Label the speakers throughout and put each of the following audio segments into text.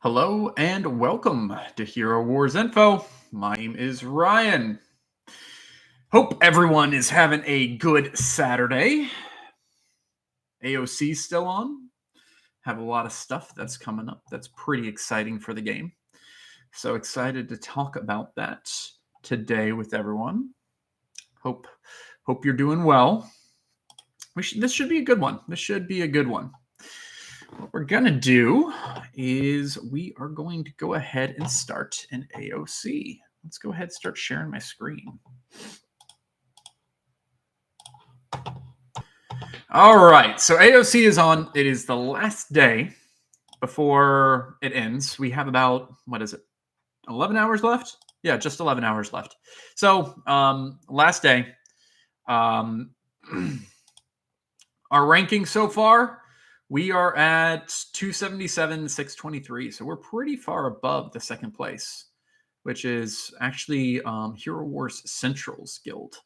Speaker 1: Hello and welcome to Hero Wars Info. My name is Ryan. Hope everyone is having a good Saturday. AoC still on. Have a lot of stuff that's coming up that's pretty exciting for the game. So excited to talk about that today with everyone. Hope you're doing well. This should be a good one. What we're going to do is we are going to go ahead and start an AoC. Let's go ahead and start sharing my screen. All right, so AoC is on. It is the last day before it ends. We have about, 11 hours left? Yeah, just 11 hours left. So last day. Our ranking so far, we are at 277, 623. So we're pretty far above the second place, which is actually Hero Wars Central's guild.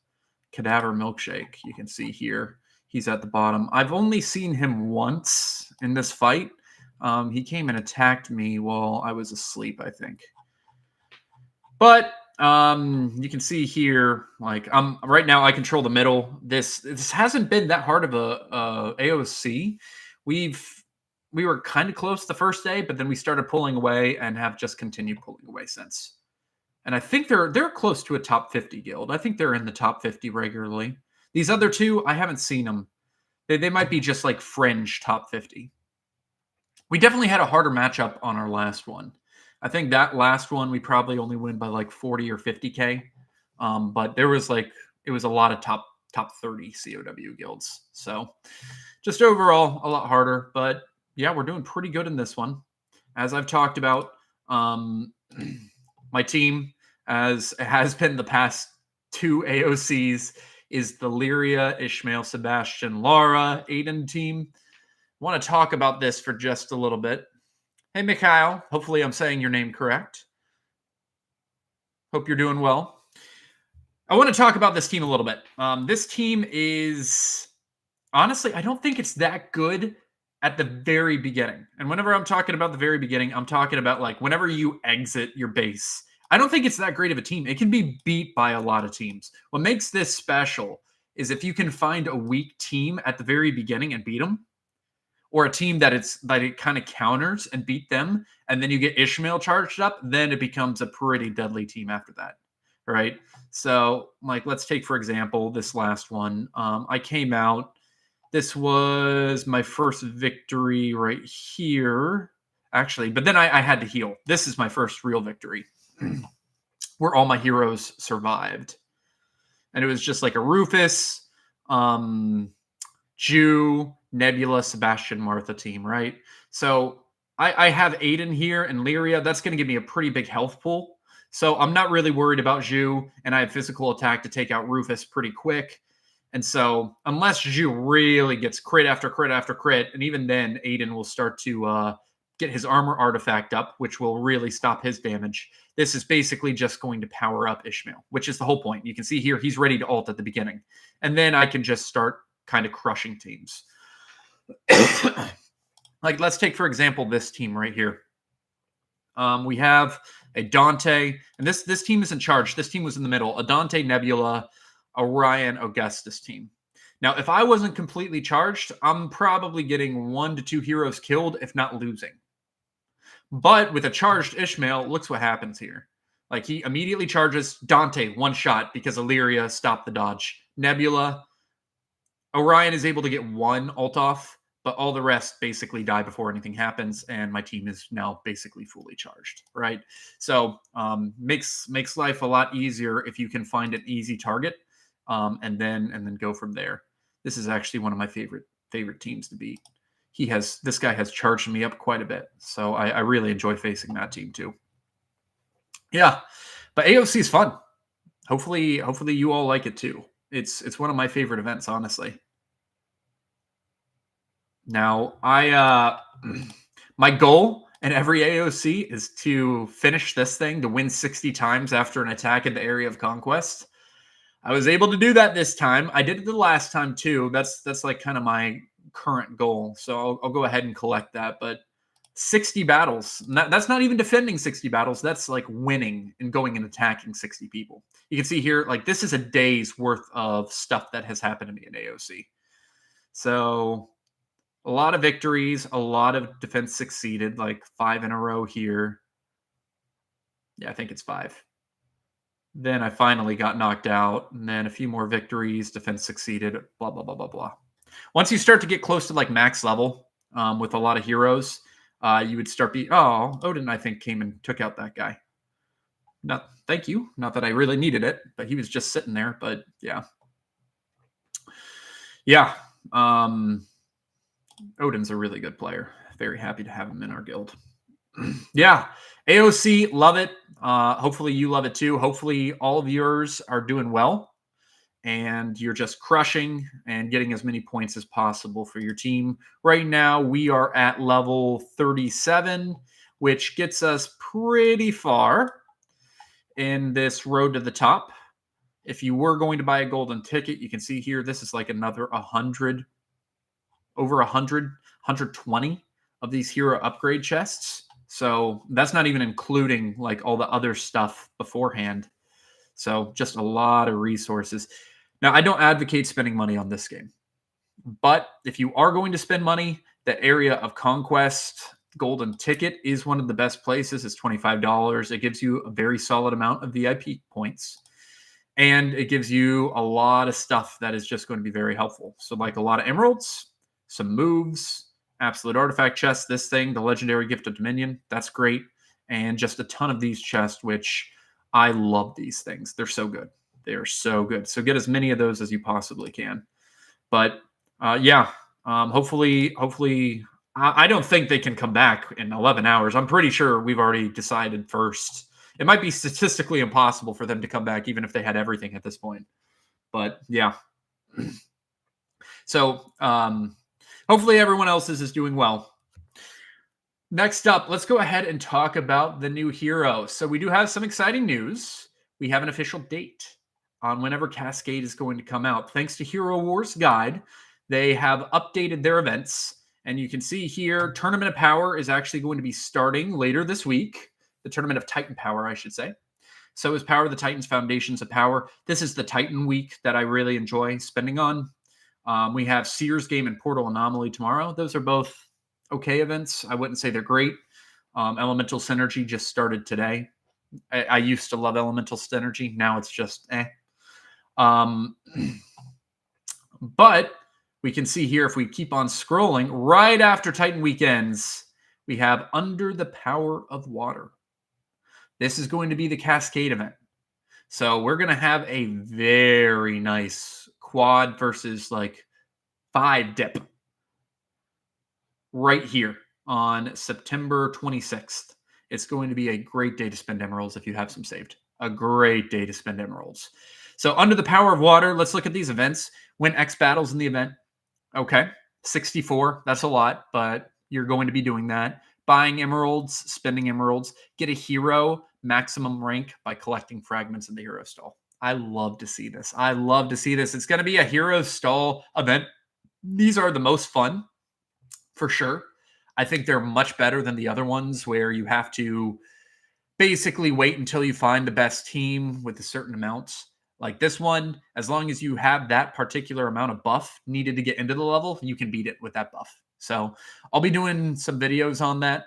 Speaker 1: Cadaver Milkshake, you can see here. He's at the bottom. I've only seen him once in this fight. He came and attacked me while I was asleep, I think. But you can see here, like right now I control the middle. This hasn't been that hard of a AoC. We were kind of close the first day, but then we started pulling away and have just continued pulling away since. And I think they're close to a top 50 guild. I think they're in the top 50 regularly. These other two, I haven't seen them. They might be just like fringe top 50. We definitely had a harder matchup on our last one. I think that last one we probably only win by like 40 or 50K. But there was it was a lot of top 30 COW guilds. So just overall a lot harder. But yeah, we're doing pretty good in this one. As I've talked about, my team, as it has been the past two AoCs, is the Lyria, Ishmael, Sebastian, Lara, Aiden team. I want to talk about this for just a little bit. Hey, Mikhail. Hopefully I'm saying your name correct. Hope you're doing well. I want to talk about this team a little bit. This team is, honestly, I don't think it's that good at the very beginning. And whenever I'm talking about the very beginning, I'm talking about like whenever you exit your base. I don't think it's that great of a team. It can be beat by a lot of teams. What makes this special is if you can find a weak team at the very beginning and beat them, or a team that it kind of counters and beat them, and then you get Ishmael charged up, then it becomes a pretty deadly team after that, right? So, like, let's take, for example, this last one. I came out. This was my first victory right here, actually. But then I had to heal. This is my first real victory where all my heroes survived. And it was just like a Rufus, Jew, Nebula, Sebastian, Martha team, right? So I have Aiden here and Lyria. That's going to give me a pretty big health pool. So I'm not really worried about Jew, and I have physical attack to take out Rufus pretty quick. And so unless Jew really gets crit after crit after crit, and even then Aiden will start to get his armor artifact up, which will really stop his damage. This is basically just going to power up Ishmael, which is the whole point. You can see here, he's ready to ult at the beginning. And then I can just start kind of crushing teams. Like, let's take, for example, this team right here. We have a Dante, and this team is in charge. This team was in the middle. A Dante, Nebula, Orion, Augustus team. Now, if I wasn't completely charged, I'm probably getting 1 to 2 heroes killed, if not losing. But with a charged Ishmael, looks what happens here. Like, he immediately charges Dante, one shot, because Illyria stopped the dodge. Nebula, Orion is able to get one ult off, but all the rest basically die before anything happens, and my team is now basically fully charged, right? So makes life a lot easier if you can find an easy target, and then go from there. This is actually one of my favorite teams to beat. This guy has charged me up quite a bit, so I really enjoy facing that team too. Yeah, but AoC is fun. Hopefully you all like it too. It's one of my favorite events, honestly. Now, my goal in every AoC is to finish this thing, to win 60 times after an attack in the area of conquest. I was able to do that this time. I did it the last time too. That's like kind of my current goal. So I'll go ahead and collect that. But 60 battles. That's not even defending 60 battles. That's like winning and going and attacking 60 people. You can see here, like this is a day's worth of stuff that has happened to me in AoC. So a lot of victories, a lot of defense succeeded, like 5 in a row here. Yeah, I think it's 5. Then I finally got knocked out, and then a few more victories, defense succeeded, blah, blah, blah, blah, blah. Once you start to get close to like max level with a lot of heroes, you would start Odin, I think, came and took out that guy. Not, thank you. Not that I really needed it, but he was just sitting there. But yeah. Yeah. Odin's a really good player. Very happy to have him in our guild. Yeah. AoC, love it. Hopefully you love it too. Hopefully all of yours are doing well and you're just crushing and getting as many points as possible for your team. Right now, we are at level 37, which gets us pretty far in this road to the top. If you were going to buy a golden ticket, you can see here, this is like another 100, over 100, 120 of these hero upgrade chests. So that's not even including like all the other stuff beforehand. So just a lot of resources. Now, I don't advocate spending money on this game, but if you are going to spend money, the area of Conquest Golden Ticket is one of the best places. It's $25. It gives you a very solid amount of VIP points, and it gives you a lot of stuff that is just going to be very helpful. So like a lot of emeralds, some moves, absolute artifact chests, this thing, the legendary gift of Dominion, that's great, and just a ton of these chests, which I love these things. They're so good. They are so good. So get as many of those as you possibly can. But yeah, hopefully, I don't think they can come back in 11 hours. I'm pretty sure we've already decided first. It might be statistically impossible for them to come back, even if they had everything at this point. But yeah. So hopefully everyone else's is doing well. Next up, let's go ahead and talk about the new hero. So we do have some exciting news. We have an official date on whenever Cascade is going to come out. Thanks to Hero Wars Guide, they have updated their events. And you can see here, Tournament of Power is actually going to be starting later this week. The Tournament of Titan Power, I should say. So is Power of the Titans, Foundations of Power. This is the Titan week that I really enjoy spending on. We have Seer's Game and Portal Anomaly tomorrow. Those are both okay events. I wouldn't say they're great. Elemental Synergy just started today. I used to love Elemental Synergy. Now it's just eh. But we can see here, if we keep on scrolling, right after Titan Weekends, we have Under the Power of Water. This is going to be the Cascade event. So we're going to have a very nice quad versus like 5 dip right here on September 26th. It's going to be a great day to spend emeralds if you have some saved. A great day to spend emeralds. So Under the Power of Water, let's look at these events. Win X battles in the event. Okay, 64. That's a lot, but you're going to be doing that. Buying emeralds, spending emeralds. Get a hero maximum rank by collecting fragments in the hero stall. I love to see this. I love to see this. It's going to be a hero stall event. These are the most fun, for sure. I think they're much better than the other ones where you have to basically wait until you find the best team with a certain amount. Like this one, as long as you have that particular amount of buff needed to get into the level, you can beat it with that buff. So I'll be doing some videos on that,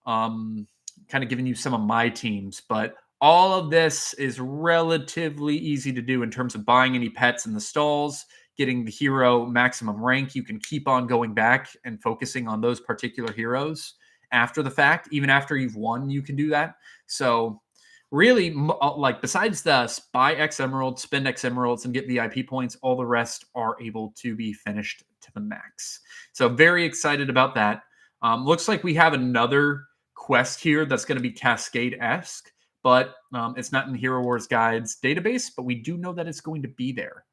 Speaker 1: kind of giving you some of my teams. But all of this is relatively easy to do in terms of buying any pets in the stalls, getting the hero maximum rank. You can keep on going back and focusing on those particular heroes after the fact. Even after you've won, you can do that. So really, like besides the buy X emeralds, spend X emeralds, and get VIP points, all the rest are able to be finished to the max. So very excited about that. Looks like we have another quest here that's going to be Cascade-esque, but it's not in the Hero Wars Guides database, but we do know that it's going to be there.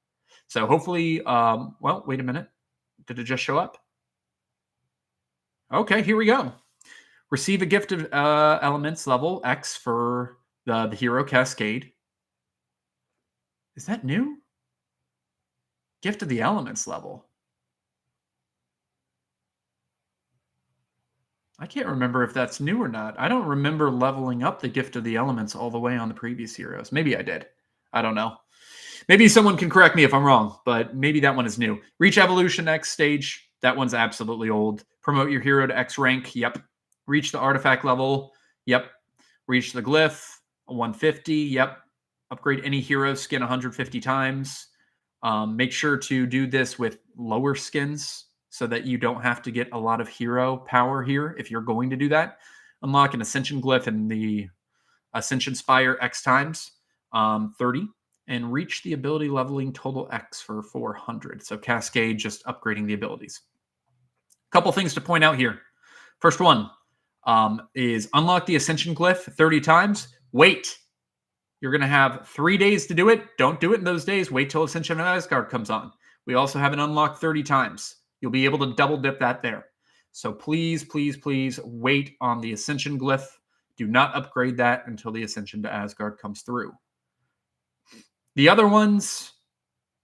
Speaker 1: So hopefully, well, wait a minute. Did it just show up? Okay, here we go. Receive a gift of elements level X for the hero Cascade. Is that new? Gift of the elements level. I can't remember if that's new or not. I don't remember leveling up the Gift of the Elements all the way on the previous heroes. Maybe I did. I don't know. Maybe someone can correct me if I'm wrong, but maybe that one is new. Reach Evolution X stage. That one's absolutely old. Promote your hero to X rank. Yep. Reach the artifact level. Yep. Reach the glyph. 150. Yep. Upgrade any hero skin 150 times. Make sure to do this with lower skins so that you don't have to get a lot of hero power here if you're going to do that. Unlock an Ascension Glyph in the Ascension Spire X times, 30, and reach the ability leveling total X for 400. So Cascade, just upgrading the abilities. Couple things to point out here. First one is unlock the Ascension Glyph 30 times. Wait. You're going to have 3 days to do it. Don't do it in those days. Wait till Ascension of Asgard comes on. We also have an unlock 30 times. You'll be able to double dip that there. So please, please, please wait on the Ascension Glyph. Do not upgrade that until the Ascension to Asgard comes through. The other ones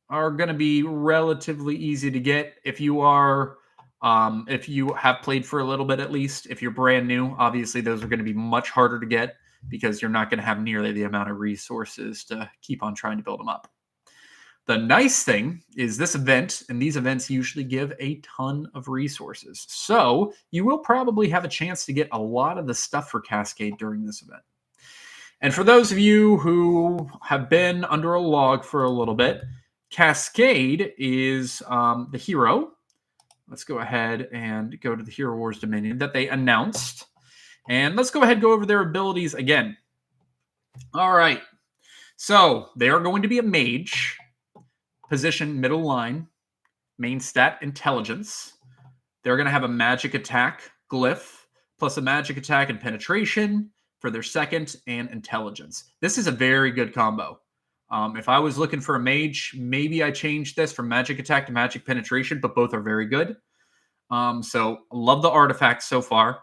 Speaker 1: are going to be relatively easy to get if you are, if you have played for a little bit at least. If you're brand new, obviously those are going to be much harder to get, because you're not going to have nearly the amount of resources to keep on trying to build them up. The nice thing is this event, and these events usually give a ton of resources. So you will probably have a chance to get a lot of the stuff for Cascade during this event. And for those of you who have been under a log for a little bit, Cascade is the hero. Let's go ahead and go to the Hero Wars Dominion that they announced. And let's go ahead and go over their abilities again. All right. So they are going to be a mage. Position, middle line. Main stat, intelligence. They're going to have a magic attack, glyph, plus a magic attack and penetration for their second, and intelligence. This is a very good combo. If I was looking for a mage, maybe I changed this from magic attack to magic penetration, but both are very good. So love the artifacts so far.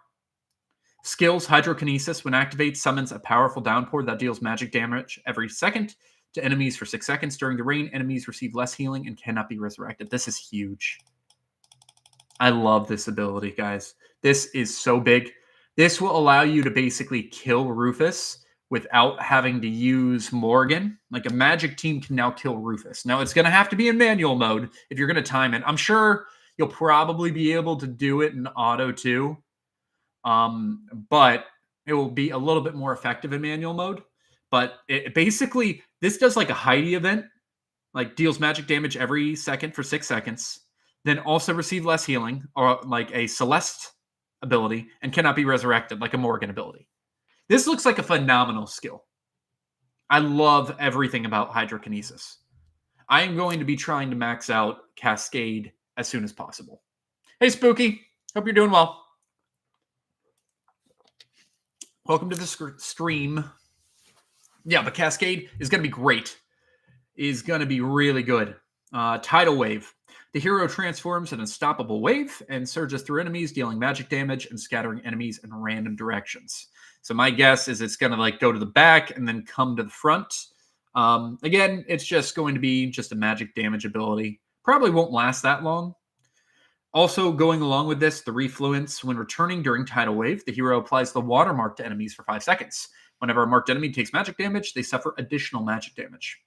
Speaker 1: Skills, Hydrokinesis, when activated, summons a powerful downpour that deals magic damage every second to enemies for 6 seconds. During the rain, enemies receive less healing and cannot be resurrected. This is huge. I love this ability, guys. This is so big. This will allow you to basically kill Rufus without having to use Morgan. Like, a magic team can now kill Rufus. Now, it's going to have to be in manual mode if you're going to time it. I'm sure you'll probably be able to do it in auto too. But it will be a little bit more effective in manual mode. But it basically, this does like a Heidi event, like deals magic damage every second for 6 seconds, then also receive less healing, or like a Celeste ability, and cannot be resurrected like a Morgan ability. This looks like a phenomenal skill. I love everything about Hydrokinesis. I am going to be trying to max out Cascade as soon as possible. Hey, Spooky. Hope you're doing well. Welcome to the stream. Yeah, but Cascade is going to be great. Is going to be really good. Tidal Wave. The hero transforms an unstoppable wave and surges through enemies, dealing magic damage and scattering enemies in random directions. So my guess is it's going to like go to the back and then come to the front. Again, it's just going to be just a magic damage ability. Probably won't last that long. Also, going along with this, the Refluence. When returning during Tidal Wave, the hero applies the watermark to enemies for 5 seconds. Whenever a marked enemy takes magic damage, they suffer additional magic damage.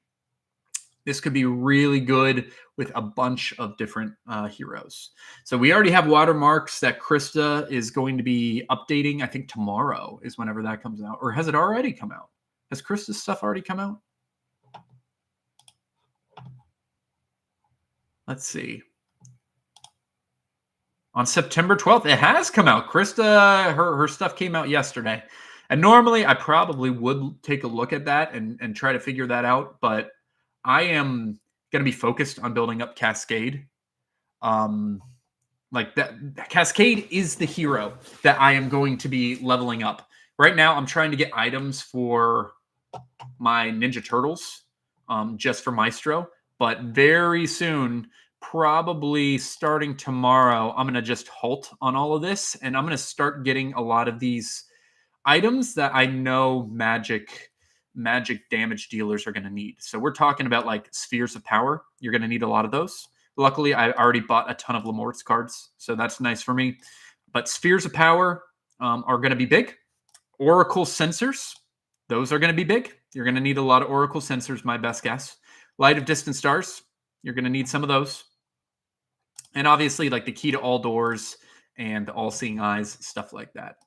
Speaker 1: This could be really good with a bunch of different heroes. So we already have watermarks that Krista is going to be updating. I think tomorrow is whenever that comes out. Or has it already come out? Has Krista's stuff already come out? Let's see. On September 12th, it has come out. Krista, her stuff came out yesterday. And normally I probably would take a look at that and try to figure that out. But I am going to be focused on building up Cascade. Like that, Cascade is the hero that I am going to be leveling up. Right now, I'm trying to get items for my Ninja Turtles, just for Maestro. But very soon, probably starting tomorrow, I'm going to just halt on all of this. And I'm going to start getting a lot of these items that I know magic damage dealers are going to need. So we're talking about like Spheres of Power. You're going to need a lot of those. Luckily, I already bought a ton of Lamort's cards, so that's nice for me. But Spheres of Power, are going to be big. Oracle sensors, those are going to be big. You're going to need a lot of Oracle sensors, my best guess. Light of distant stars, you're going to need some of those. And obviously, like the key to all doors and the all-seeing eyes, stuff like that.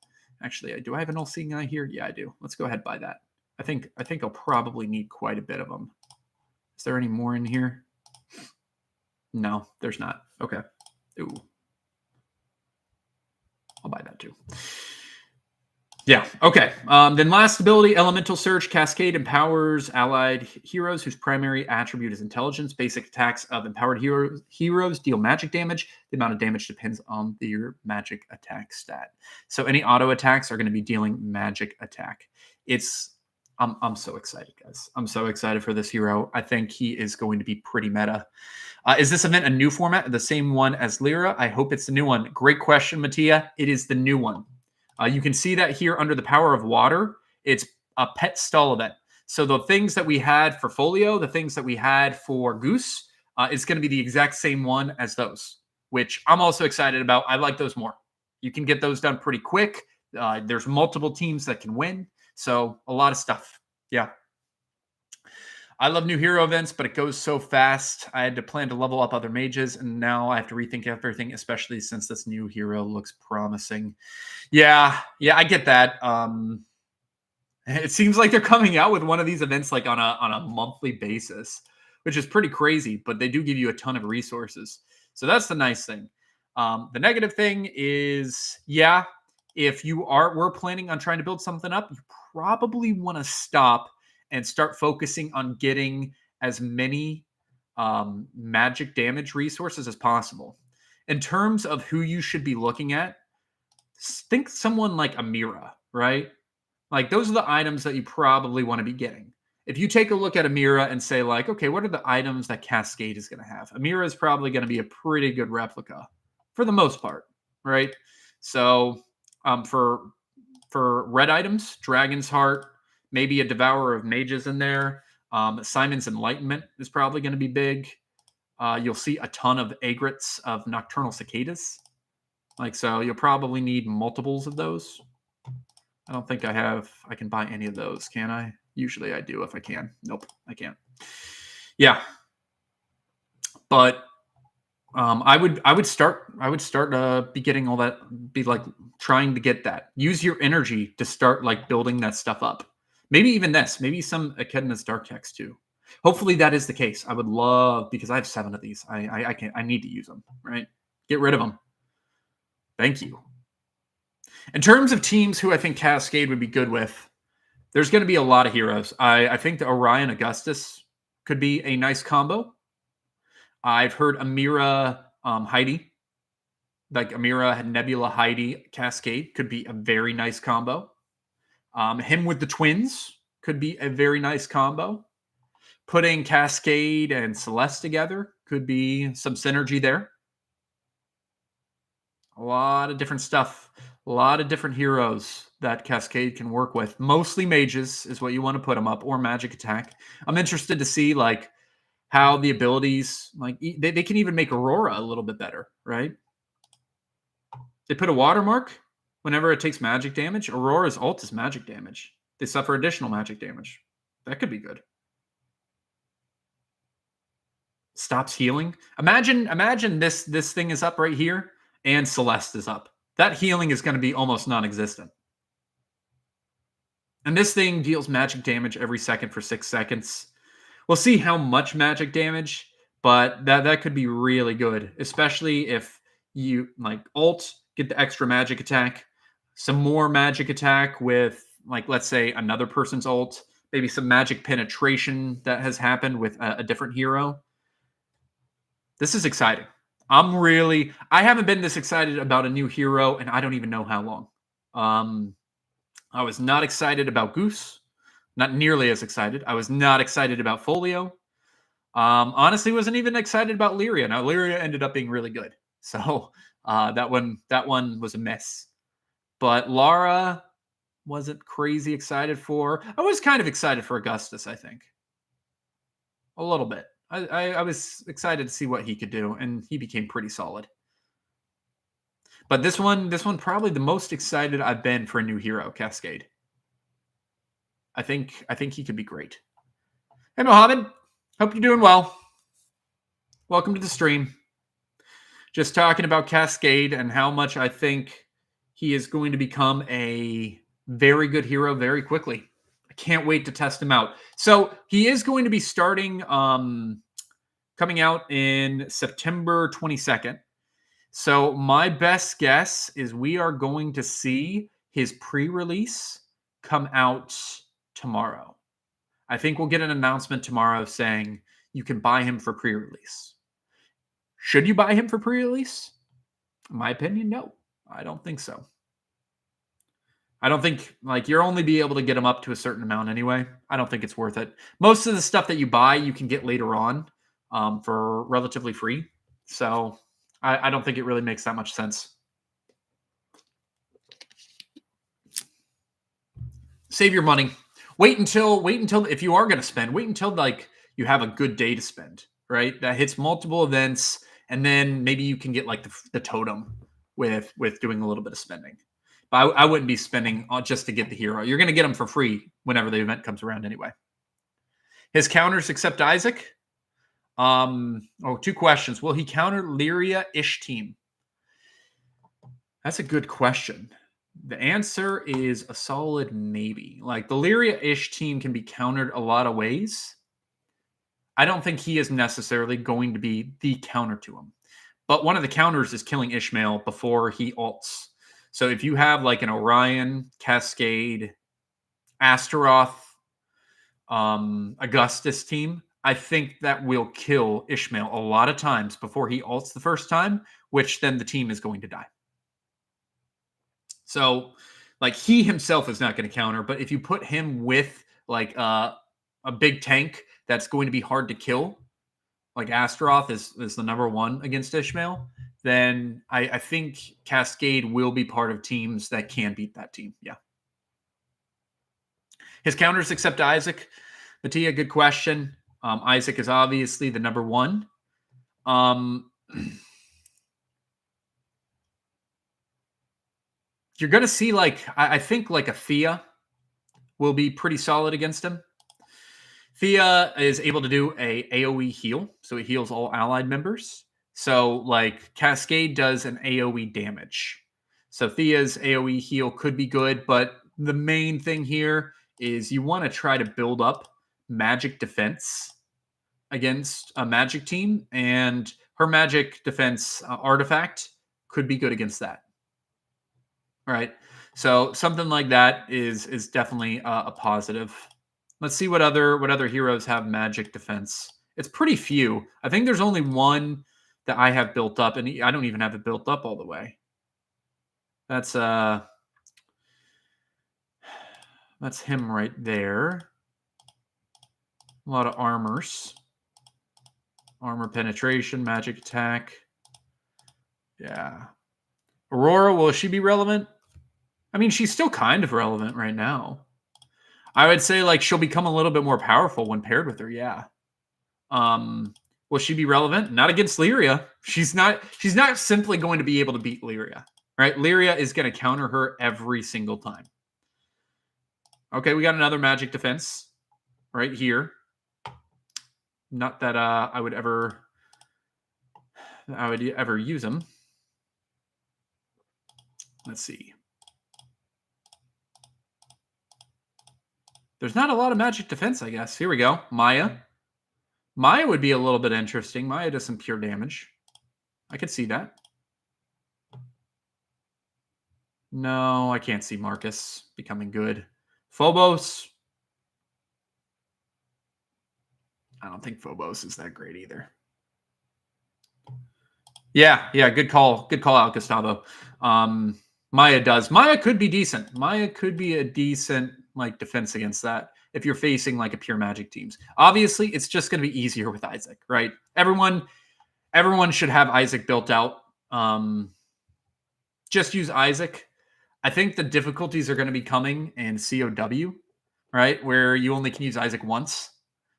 Speaker 1: Actually, do I have an all-seeing eye here? Yeah, I do. Let's go ahead and buy that. I think I'll probably need quite a bit of them. Is there any more in here? No, there's not. Okay. Ooh. I'll buy that too. Yeah, okay. Then last ability, Elemental Surge. Cascade empowers allied heroes whose primary attribute is intelligence. Basic attacks of empowered heroes deal magic damage. The amount of damage depends on your magic attack stat. So any auto attacks are going to be dealing magic attack. I'm so excited, guys. I'm so excited for this hero. I think he is going to be pretty meta. Is this event a new format, the same one as Lyra? I hope it's the new one. Great question, Mattia. It is the new one. You can see that here under the power of water. It's a pet stall event. So the things that we had for Folio, the things that we had for Goose, it's going to be the exact same one as those, which I'm also excited about. I like those more. You can get those done pretty quick. There's multiple teams that can win. So a lot of stuff. Yeah. I love new hero events, but it goes so fast. I had to plan to level up other mages, and now I have to rethink everything, especially since this new hero looks promising. Yeah, I get that. It seems like they're coming out with one of these events like on a monthly basis, which is pretty crazy, but they do give you a ton of resources. So that's the nice thing. The negative thing is, yeah, if we're planning on trying to build something up, you probably want to stop and start focusing on getting as many magic damage resources as possible. In terms of who you should be looking at, think someone like Amira, right? Like those are the items that you probably want to be getting. If you take a look at Amira and say like, okay, what are the items that Cascade is going to have? Amira is probably going to be a pretty good replica for the most part, right? So for red items, Dragon's Heart, maybe a Devourer of Mages in there. Simon's Enlightenment is probably going to be big. You'll see a ton of Aigrettes of Nocturnal Cicadas. So you'll probably need multiples of those. I don't think I can buy any of those, can I? Usually I do if I can. Nope, I can't. Yeah. But I would start be getting all that, be like trying to get that. Use your energy to start like building that stuff up. Maybe even this, maybe some Echidna's Dark Text too. Hopefully that is the case. I would love, because I have 7 of these. I need to use them, right? Get rid of them. Thank you. In terms of teams who I think Cascade would be good with, there's going to be a lot of heroes. I think the Orion Augustus could be a nice combo. I've heard Amira Heidi, like Amira Nebula Heidi Cascade could be a very nice combo. Him with the twins could be a very nice combo. Putting Cascade and Celeste together could be some synergy there. A lot of different stuff. A lot of different heroes that Cascade can work with. Mostly mages is what you want to put them up, or magic attack. I'm interested to see like how the abilities, like they can even make Aurora a little bit better, right? They put a watermark whenever it takes magic damage. Aurora's ult is magic damage. They suffer additional magic damage. That could be good. Stops healing. Imagine this thing is up right here and Celeste is up. That healing is going to be almost non-existent. And this thing deals magic damage every second for 6 seconds. We'll see how much magic damage, but that could be really good, especially if you like ult, get the extra magic attack, some more magic attack with like, let's say another person's ult, maybe some magic penetration that has happened with a different hero. This is exciting. I haven't been this excited about a new hero, and I don't even know how long. I was not excited about Goose. Not nearly as excited. I was not excited about Folio. Honestly, wasn't even excited about Lyria. Now, Lyria ended up being really good. So that one was a mess. But Lara wasn't crazy excited for. I was kind of excited for Augustus, I think. A little bit. I was excited to see what he could do, and he became pretty solid. But this one probably the most excited I've been for a new hero, Cascade. I think he could be great. Hey, Mohammed. Hope you're doing well. Welcome to the stream. Just talking about Cascade and how much I think he is going to become a very good hero very quickly. I can't wait to test him out. So he is going to be starting coming out in September 22nd. So my best guess is we are going to see his pre-release come out tomorrow. I think we'll get an announcement tomorrow saying you can buy him for pre-release. Should you buy him for pre-release? In my opinion, no. I don't think so. I don't think, like, you'll only be able to get him up to a certain amount anyway. I don't think it's worth it. Most of the stuff that you buy, you can get later on for relatively free. So I don't think it really makes that much sense. Save your money. Wait until if you are going to spend, wait until like you have a good day to spend, right? That hits multiple events, and then maybe you can get like the totem with doing a little bit of spending. But I wouldn't be spending just to get the hero. You're going to get them for free whenever the event comes around anyway. His counters accept Isaac. Two questions. Will he counter Lyria-ish team? That's a good question. The answer is a solid maybe. Like, the Lyria-ish team can be countered a lot of ways. I don't think he is necessarily going to be the counter to him. But one of the counters is killing Ishmael before he ults. So if you have like an Orion, Cascade, Astaroth, Augustus team, I think that will kill Ishmael a lot of times before he ults the first time, which then the team is going to die. So, like, he himself is not going to counter, but if you put him with like a big tank that's going to be hard to kill, like Astaroth is the number one against Ishmael, then I think Cascade will be part of teams that can beat that team. Yeah. His counters accept Isaac. Mattia, good question. Isaac is obviously the number one. You're going to see, like, I think like a Thea will be pretty solid against him. Thea is able to do a AoE heal, so it heals all allied members. So, like, Cascade does an AoE damage. So Thea's AoE heal could be good, but the main thing here is you want to try to build up magic defense against a magic team, and her magic defense artifact could be good against that. All right. So something like that is definitely a positive. Let's see what other heroes have magic defense. It's pretty few. I think there's only one that I have built up, and I don't even have it built up all the way. That's him right there. A lot of armors. Armor penetration, magic attack. Yeah. Aurora, will she be relevant? I mean, she's still kind of relevant right now. I would say, like, she'll become a little bit more powerful when paired with her, yeah. Will she be relevant? Not against Lyria. She's not simply going to be able to beat Lyria, right? Lyria is going to counter her every single time. Okay, we got another magic defense right here. Not that I would ever use them. Let's see. There's not a lot of magic defense, I guess. Here we go. Maya. Maya would be a little bit interesting. Maya does some pure damage. I could see that. No, I can't see Marcus becoming good. Phobos. I don't think Phobos is that great either. Yeah, good call. Good call out, Gustavo. Maya does. Maya could be decent. Maya could be a decent, like, defense against that if you're facing like a pure magic teams. Obviously, it's just going to be easier with Isaac, right? Everyone should have Isaac built out. Just use Isaac. I think the difficulties are going to be coming in COW, right? Where you only can use Isaac once.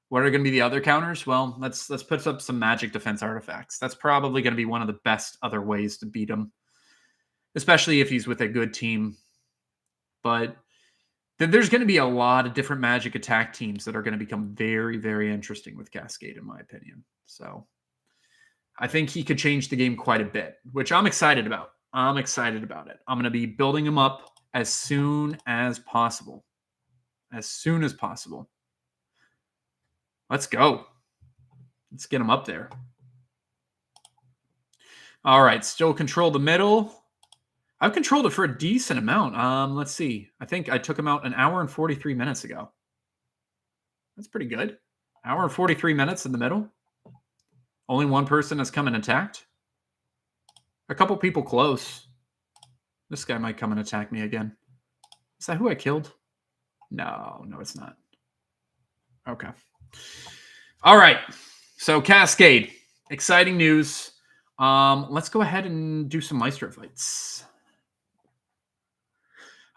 Speaker 1: What are going to be the other counters? Well, let's put up some magic defense artifacts. That's probably going to be one of the best other ways to beat him. especially if he's with a good team. But there's going to be a lot of different Magic attack teams that are going to become very, very interesting with Cascade, in my opinion. So I think he could change the game quite a bit, which I'm excited about. I'm excited about it. I'm going to be building him up as soon as possible. As soon as possible. Let's go. Let's get him up there. All right, still control the middle. I've controlled it for a decent amount. Let's see. I think I took him out an hour and 43 minutes ago. That's pretty good. Hour and 43 minutes in the middle. Only one person has come and attacked. A couple people close. This guy might come and attack me again. Is that who I killed? No, it's not. Okay. All right. So Cascade. Exciting news. Let's go ahead and do some Maestro fights.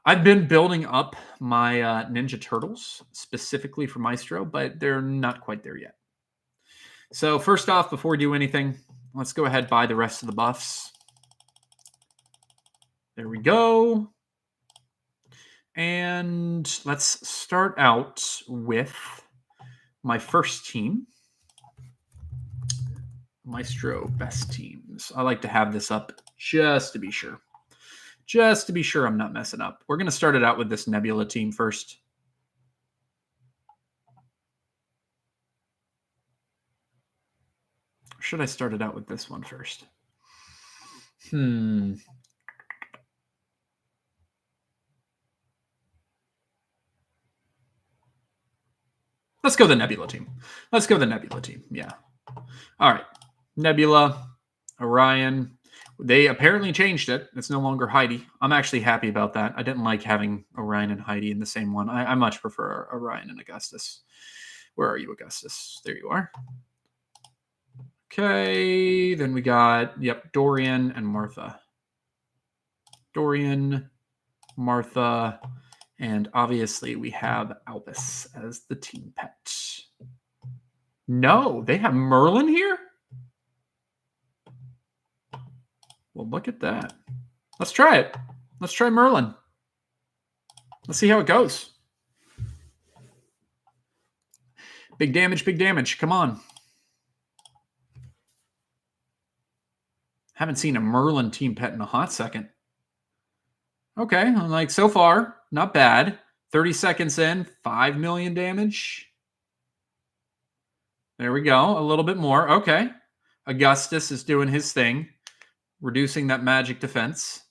Speaker 1: I've been building up my Ninja Turtles specifically for Maestro, but they're not quite there yet. So first off, before we do anything, let's go ahead and buy the rest of the buffs. There we go. And let's start out with my first team. Maestro best teams. I like to have this up just to be sure. Just to be sure I'm not messing up. We're going to start it out with this Nebula team first. Or should I start it out with this one first? Let's go the Nebula team. Let's go the Nebula team. Yeah. All right. Nebula, Orion. They apparently changed it. It's no longer Heidi. I'm actually happy about that. I didn't like having Orion and Heidi in the same one. I much prefer Orion and Augustus. Where are you, Augustus? There you are. Okay. Then we got, Dorian and Martha. Dorian, Martha, and obviously we have Albus as the team pet. No, they have Merlin here? Well, look at that. Let's try it. Let's try Merlin. Let's see how it goes. Big damage, big damage. Come on. Haven't seen a Merlin team pet in a hot second. Okay, like so far, not bad. 30 seconds in, 5 million damage. There we go. A little bit more. Okay. Augustus is doing his thing. Reducing that magic defense.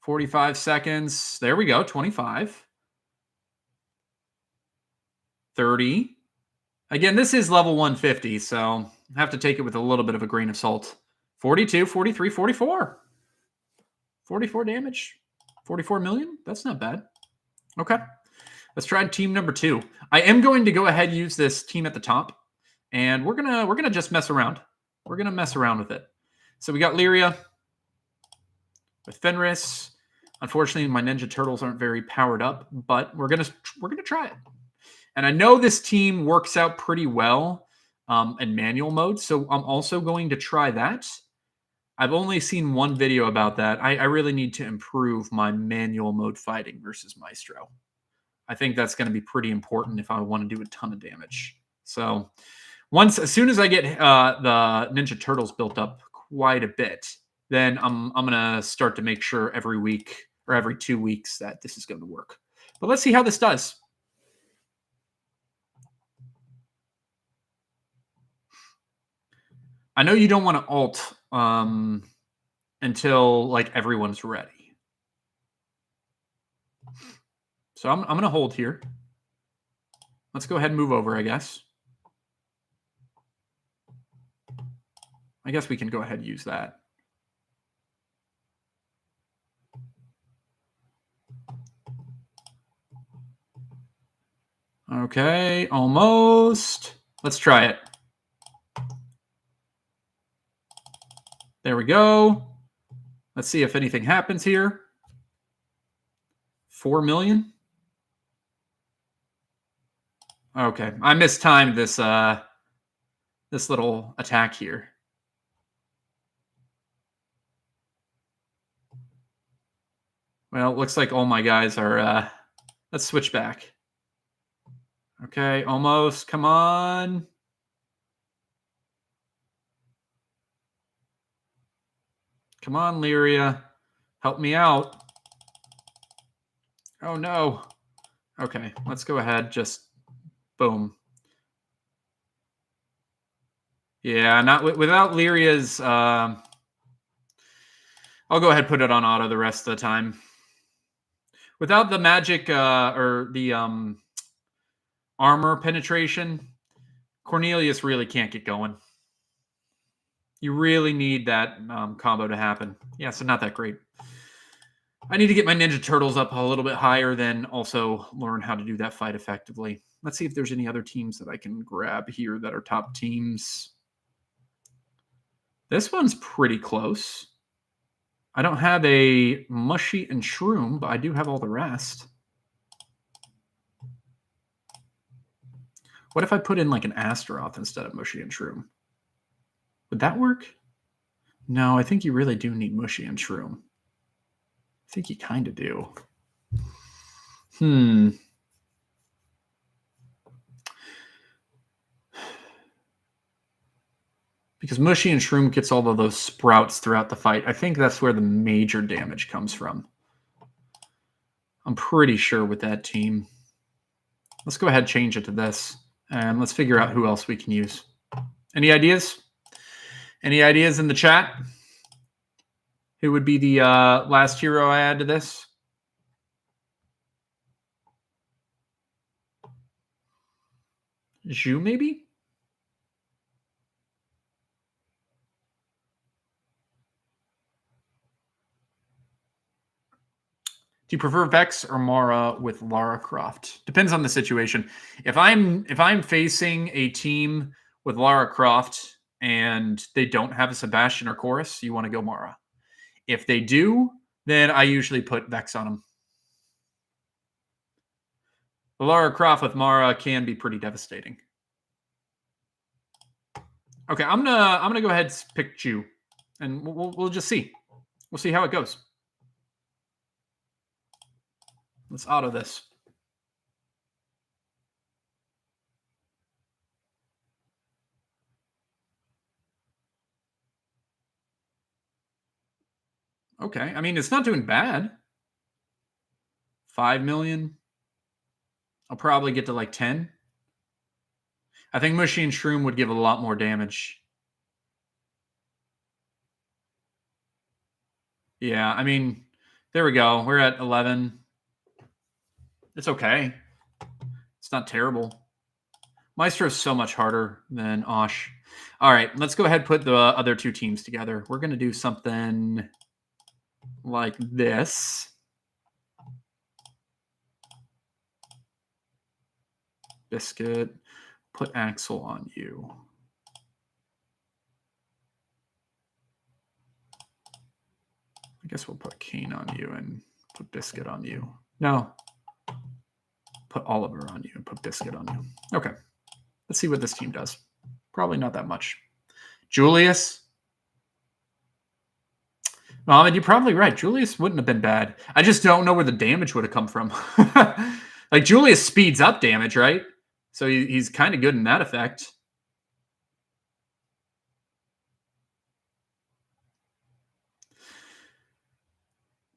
Speaker 1: 45 seconds. There we go. 25. 30. Again, this is level 150, so I have to take it with a little bit of a grain of salt. 42, 43, 44. 44 damage. 44 million. That's not bad. Okay. Let's try team number 2. I am going to go ahead and use this team at the top, and we're gonna just mess around. We're going to mess around with it. So we got Lyria with Fenris. Unfortunately, my Ninja Turtles aren't very powered up, but we're gonna try it. And I know this team works out pretty well in manual mode, so I'm also going to try that. I've only seen one video about that. I really need to improve my manual mode fighting versus Maestro. I think that's going to be pretty important if I want to do a ton of damage. So as soon as I get the Ninja Turtles built up quite a bit, then I'm gonna start to make sure every week or every 2 weeks that this is going to work. But let's see how this does. I know you don't want to ult until like everyone's ready. So I'm gonna hold here. Let's go ahead and move over, I guess. I guess we can go ahead and use that. Okay, almost. Let's try it. There we go. Let's see if anything happens here. 4 million. Okay, I mistimed this this little attack here. Well, it looks like all my guys are... let's switch back. Okay, almost. Come on. Come on, Lyria. Help me out. Oh, no. Okay, let's go ahead. Just boom. Yeah, not without Lyria's... I'll go ahead and put it on auto the rest of the time. Without the magic or the armor penetration, Cornelius really can't get going. You really need that combo to happen. Yeah, so not that great. I need to get my Ninja Turtles up a little bit higher, then also learn how to do that fight effectively. Let's see if there's any other teams that I can grab here that are top teams. This one's pretty close. I don't have a Mushy and Shroom, but I do have all the rest. What if I put in like an Astaroth instead of Mushy and Shroom? Would that work? No, I think you really do need Mushy and Shroom. I think you kind of do. Because Mushy and Shroom gets all of those sprouts throughout the fight. I think that's where the major damage comes from. I'm pretty sure with that team. Let's go ahead and change it to this. And let's figure out who else we can use. Any ideas? Any ideas in the chat? Who would be the last hero I add to this? Zhu, maybe? Do you prefer Vex or Mara with Lara Croft? Depends on the situation. If I'm facing a team with Lara Croft and they don't have a Sebastian or Chorus, you want to go Mara. If they do, then I usually put Vex on them. The Lara Croft with Mara can be pretty devastating. Okay, I'm gonna go ahead and pick Chu, and we'll just see. We'll see how it goes. Let's auto this. Okay, I mean, it's not doing bad. 5 million. I'll probably get to like 10. I think Mushy and Shroom would give a lot more damage. Yeah, I mean, there we go. We're at 11. It's okay. It's not terrible. Maestro is so much harder than Osh. All right, let's go ahead and put the other two teams together. We're going to do something like this. Biscuit. Put Axel on you. I guess we'll put Kane on you and put Biscuit on you. No. Put Oliver on you and put Biscuit on you. Okay. Let's see what this team does. Probably not that much. Julius. Mohammed, you're probably right. Julius wouldn't have been bad. I just don't know where the damage would have come from. Like, Julius speeds up damage, right? So he's kind of good in that effect.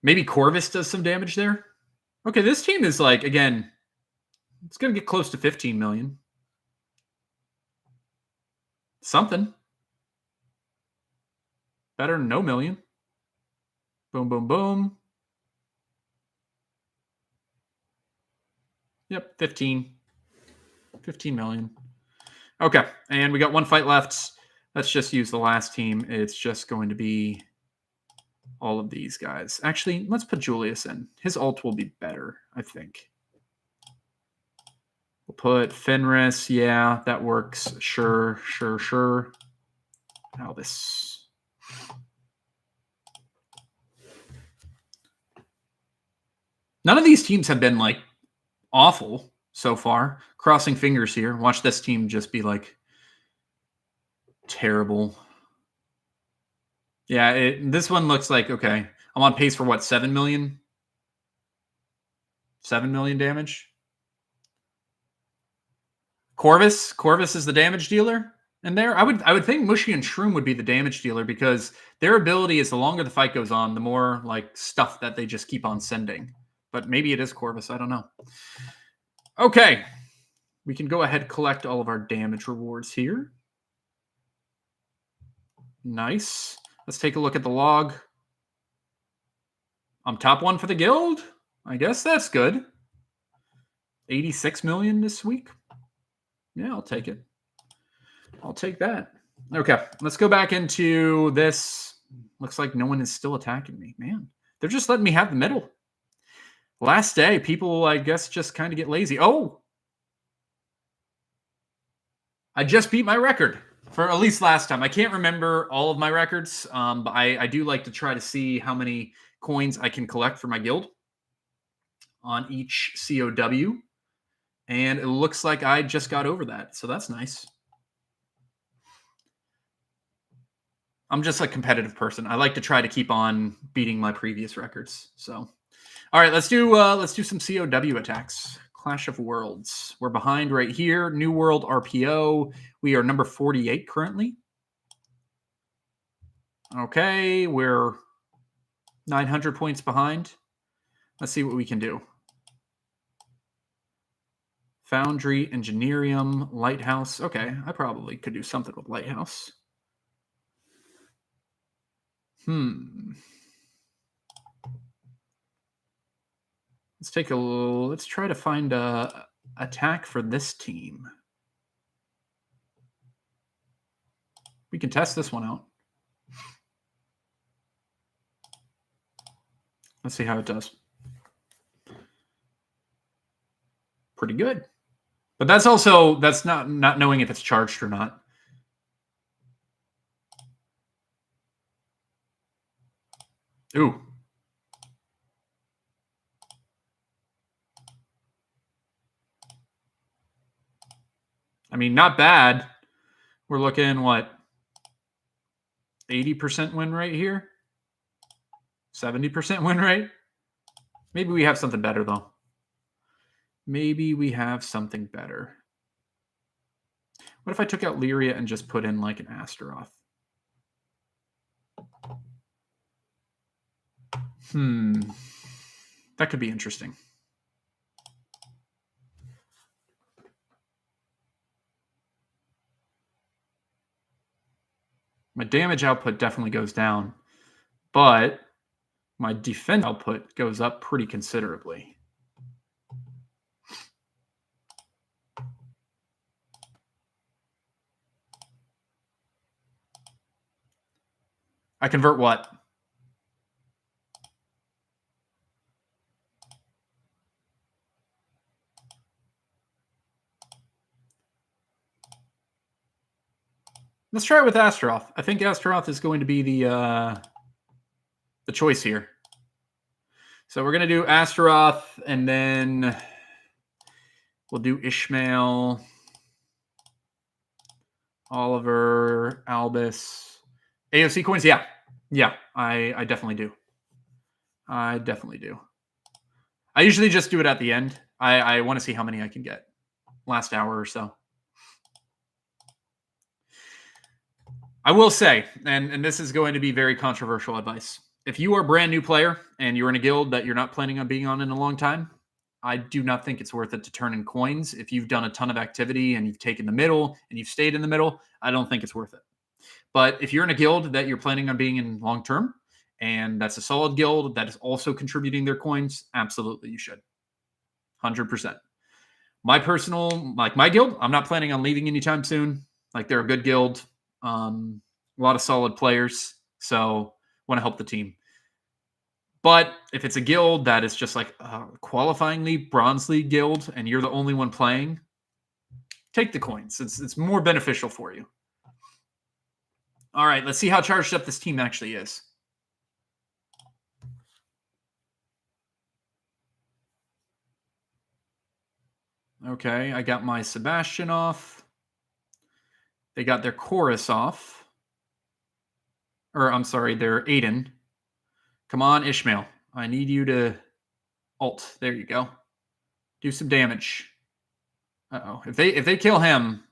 Speaker 1: Maybe Corvus does some damage there. Okay, this team is like, again, it's going to get close to 15 million. Something. Better than no million. Boom, boom, boom. Yep, 15. 15 million. Okay, and we got one fight left. Let's just use the last team. It's just going to be all of these guys. Actually, let's put Julius in. His ult will be better, I think. We'll put Fenris. Yeah, that works. Sure, sure, sure. Now this. None of these teams have been, like, awful so far. Crossing fingers here. Watch this team just be, like, terrible. Yeah, this one looks like, okay, I'm on pace for, what, 7 million? 7 million damage. Corvus is the damage dealer in there. I would think Mushy and Shroom would be the damage dealer because their ability is the longer the fight goes on, the more like stuff that they just keep on sending. But maybe it is Corvus. I don't know. Okay. We can go ahead and collect all of our damage rewards here. Nice. Let's take a look at the log. I'm top 1 for the guild. I guess that's good. 86 million this week. Yeah, I'll take it. I'll take that. Okay, let's go back into this. Looks like no one is still attacking me. Man, they're just letting me have the middle. Last day, people, I guess, just kind of get lazy. Oh! I just beat my record for at least last time. I can't remember all of my records, but I do like to try to see how many coins I can collect for my guild on each COW. And it looks like I just got over that, so that's nice. I'm just a competitive person. I like to try to keep on beating my previous records. So, all right, let's do some COW attacks. Clash of Worlds. We're behind right here. New World RPO. We are number 48 currently. Okay, we're 900 points behind. Let's see what we can do. Foundry, Engineerium, Lighthouse. Okay, I probably could do something with Lighthouse. Let's try to find a attack for this team. We can test this one out. Let's see how it does. Pretty good. But that's not knowing if it's charged or not. Ooh. I mean, not bad. We're looking, what, 80% win rate here? 70% win rate? Maybe we have something better, though. Maybe we have something better. What if I took out Lyria and just put in, like, an Astaroth? That could be interesting. My damage output definitely goes down, but my defense output goes up pretty considerably. I convert what? Let's try it with Astaroth. I think Astaroth is going to be the choice here. So we're going to do Astaroth, and then we'll do Ishmael, Oliver, Albus. AoC coins? Yeah. Yeah, I definitely do. I definitely do. I usually just do it at the end. I want to see how many I can get. Last hour or so. I will say, and this is going to be very controversial advice. If you are a brand new player and you're in a guild that you're not planning on being on in a long time, I do not think it's worth it to turn in coins. If you've done a ton of activity and you've taken the middle and you've stayed in the middle, I don't think it's worth it. But if you're in a guild that you're planning on being in long term, and that's a solid guild that is also contributing their coins, absolutely you should. 100%. My personal, like my guild, I'm not planning on leaving anytime soon. Like they're a good guild. A lot of solid players, so want to help the team. But if it's a guild that is just like a qualifying league, bronze league guild, and you're the only one playing, take the coins. It's more beneficial for you. All right, let's see how charged up this team actually is. Okay, I got my Sebastian off. They got their Chorus off. Or, I'm sorry, their Aiden. Come on, Ishmael. I need you to ult. There you go. Do some damage. Uh-oh. If they kill him.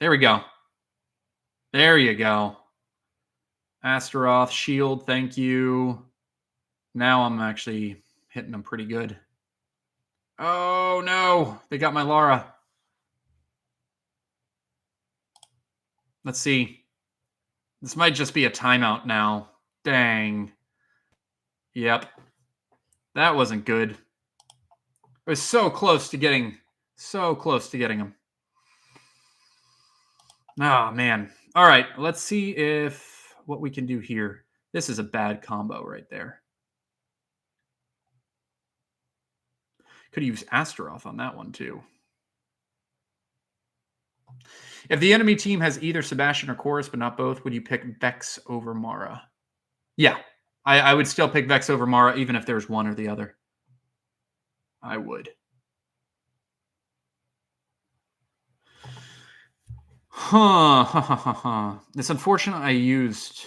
Speaker 1: There we go. There you go. Astaroth, shield, thank you. Now I'm actually hitting them pretty good. Oh, no. They got my Lara. Let's see. This might just be a timeout now. Dang. Yep. That wasn't good. It was so close to getting him. Oh, man. All right. Let's see what we can do here. This is a bad combo right there. Could use Astaroth on that one, too. If the enemy team has either Sebastian or Chorus, but not both, would you pick Vex over Mara? Yeah. I would still pick Vex over Mara, even if there's one or the other. I would. It's unfortunate I used...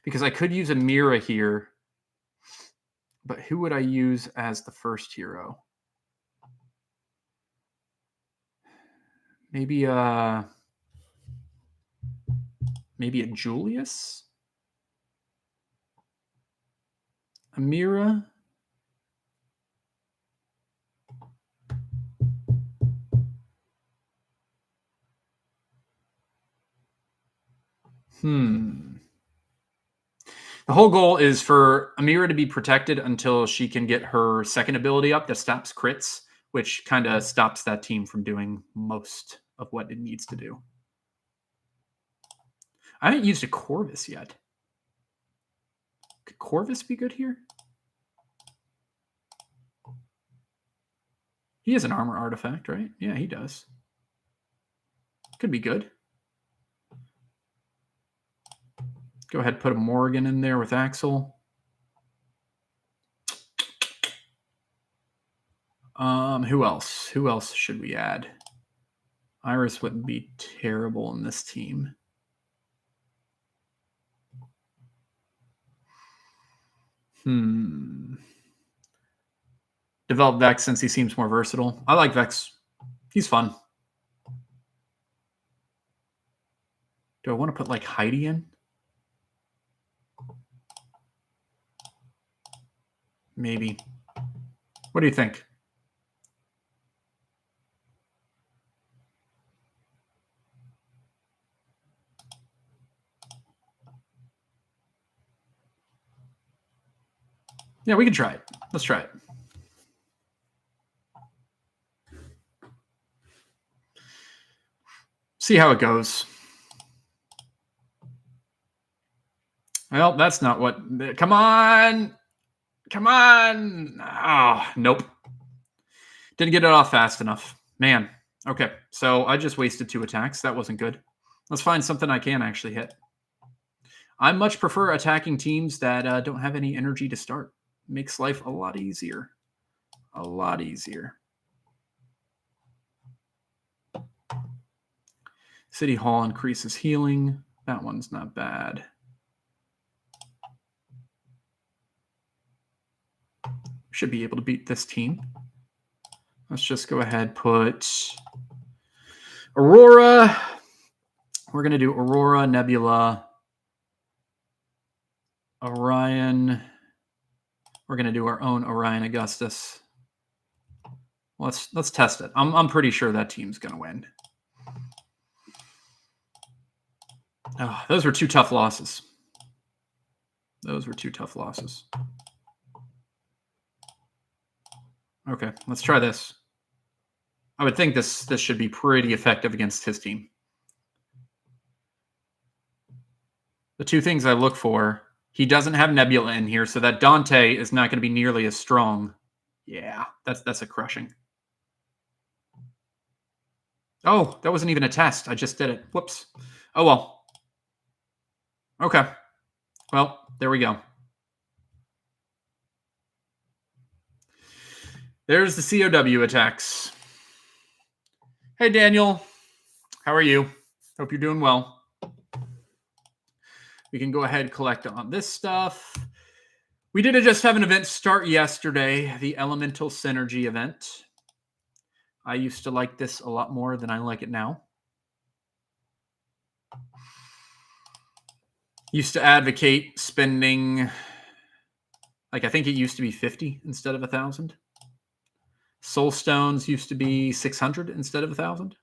Speaker 1: Because I could use a Mira here. But who would I use as the first hero? Maybe a Julius? A Mira? The whole goal is for Amira to be protected until she can get her second ability up that stops crits, which kind of stops that team from doing most of what it needs to do. I haven't used a Corvus yet. Could Corvus be good here? He has an armor artifact, right? Yeah, he does. Could be good. Go ahead, put a Morrigan in there with Axel. Who else? Who else should we add? Iris wouldn't be terrible in this team. Develop Vex since he seems more versatile. I like Vex. He's fun. Do I want to put like Heidi in? Maybe. What do you think? Yeah, we can try it. Let's try it. See how it goes. Well, that's not what... Come on! Come on! Oh, nope. Didn't get it off fast enough. Man. Okay, so I just wasted 2 attacks. That wasn't good. Let's find something I can actually hit. I much prefer attacking teams that don't have any energy to start. Makes life a lot easier. A lot easier. City Hall increases healing. That one's not bad. Should be able to beat this team. Let's just go ahead, put Aurora. We're going to do Aurora, Nebula, Orion. We're going to do our own Orion Augustus. Let's test it. I'm pretty sure that team's going to win. Oh, those were 2 tough losses. Those were 2 tough losses. Okay, let's try this. I would think this should be pretty effective against his team. The 2 things I look for, he doesn't have Nebula in here, so that Dante is not going to be nearly as strong. Yeah, that's a crushing. Oh, that wasn't even a test. I just did it. Whoops. Oh, well. Okay. Well, there we go. There's the COW attacks. Hey, Daniel. How are you? Hope you're doing well. We can go ahead and collect on this stuff. We did just have an event start yesterday, the Elemental Synergy event. I used to like this a lot more than I like it now. Used to advocate spending, like I think it used to be 50 instead of 1,000. Soul Stones used to be 600 instead of 1,000.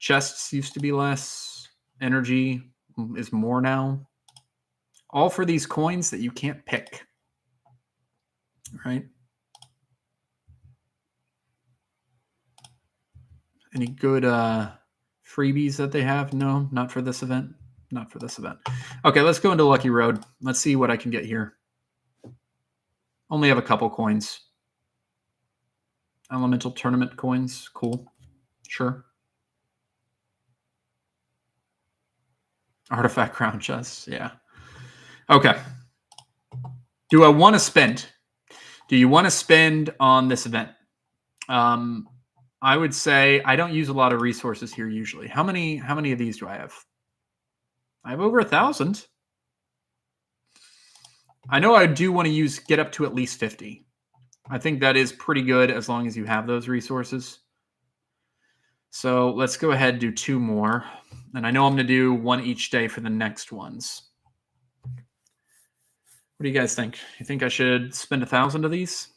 Speaker 1: Chests used to be less. Energy is more now. All for these coins that you can't pick. Right? Any good freebies that they have? No, not for this event. Not for this event. Okay, let's go into Lucky Road. Let's see what I can get here. Only have a couple coins. Elemental Tournament coins. Cool. Sure. Artifact Crown Chests. Yeah. Okay. Do I want to spend? Do you want to spend on this event? I would say I don't use a lot of resources here usually. How many of these do I have? I have over 1,000. I know I do want to get up to at least 50. I think that is pretty good as long as you have those resources. So let's go ahead and do 2 more. And I know I'm going to do 1 each day for the next ones. What do you guys think? You think I should spend 1,000 of these?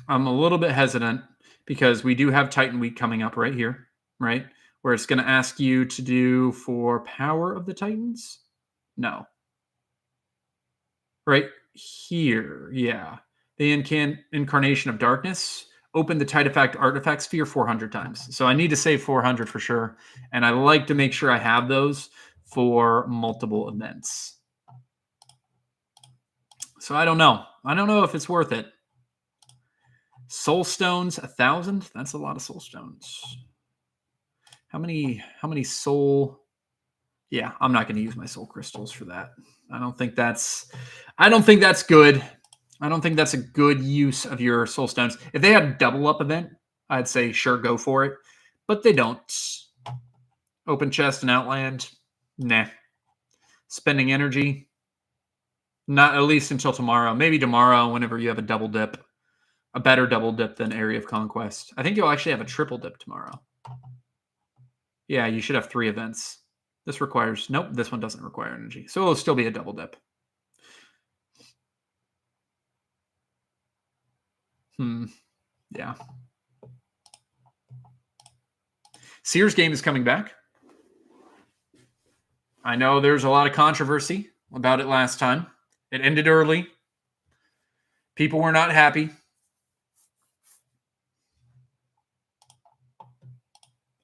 Speaker 1: I'm a little bit hesitant because we do have Titan Week coming up right here, right? Where it's going to ask you to do for Power of the Titans. No. Right here, yeah. The Incarnation of Darkness. Open the Titanfact Artifact Sphere 400 times. So I need to save 400 for sure. And I like to make sure I have those for multiple events. So I don't know. I don't know if it's worth it. Soul Stones, 1,000. That's a lot of Soul Stones. How many soul? Yeah, I'm not going to use my soul crystals for that. I don't think that's good. I don't think that's a good use of your soul stones. If they had a double up event, I'd say sure, go for it. But they don't. Open chest and outland, nah. Spending energy, not at least until tomorrow. Maybe tomorrow, whenever you have a double dip, a better double dip than Area of Conquest. I think you'll actually have a triple dip tomorrow. Yeah, you should have 3 events. This requires, nope, this one doesn't require energy. So it'll still be a double dip. Yeah. Sears game is coming back. I know there's a lot of controversy about it last time. It ended early. People were not happy.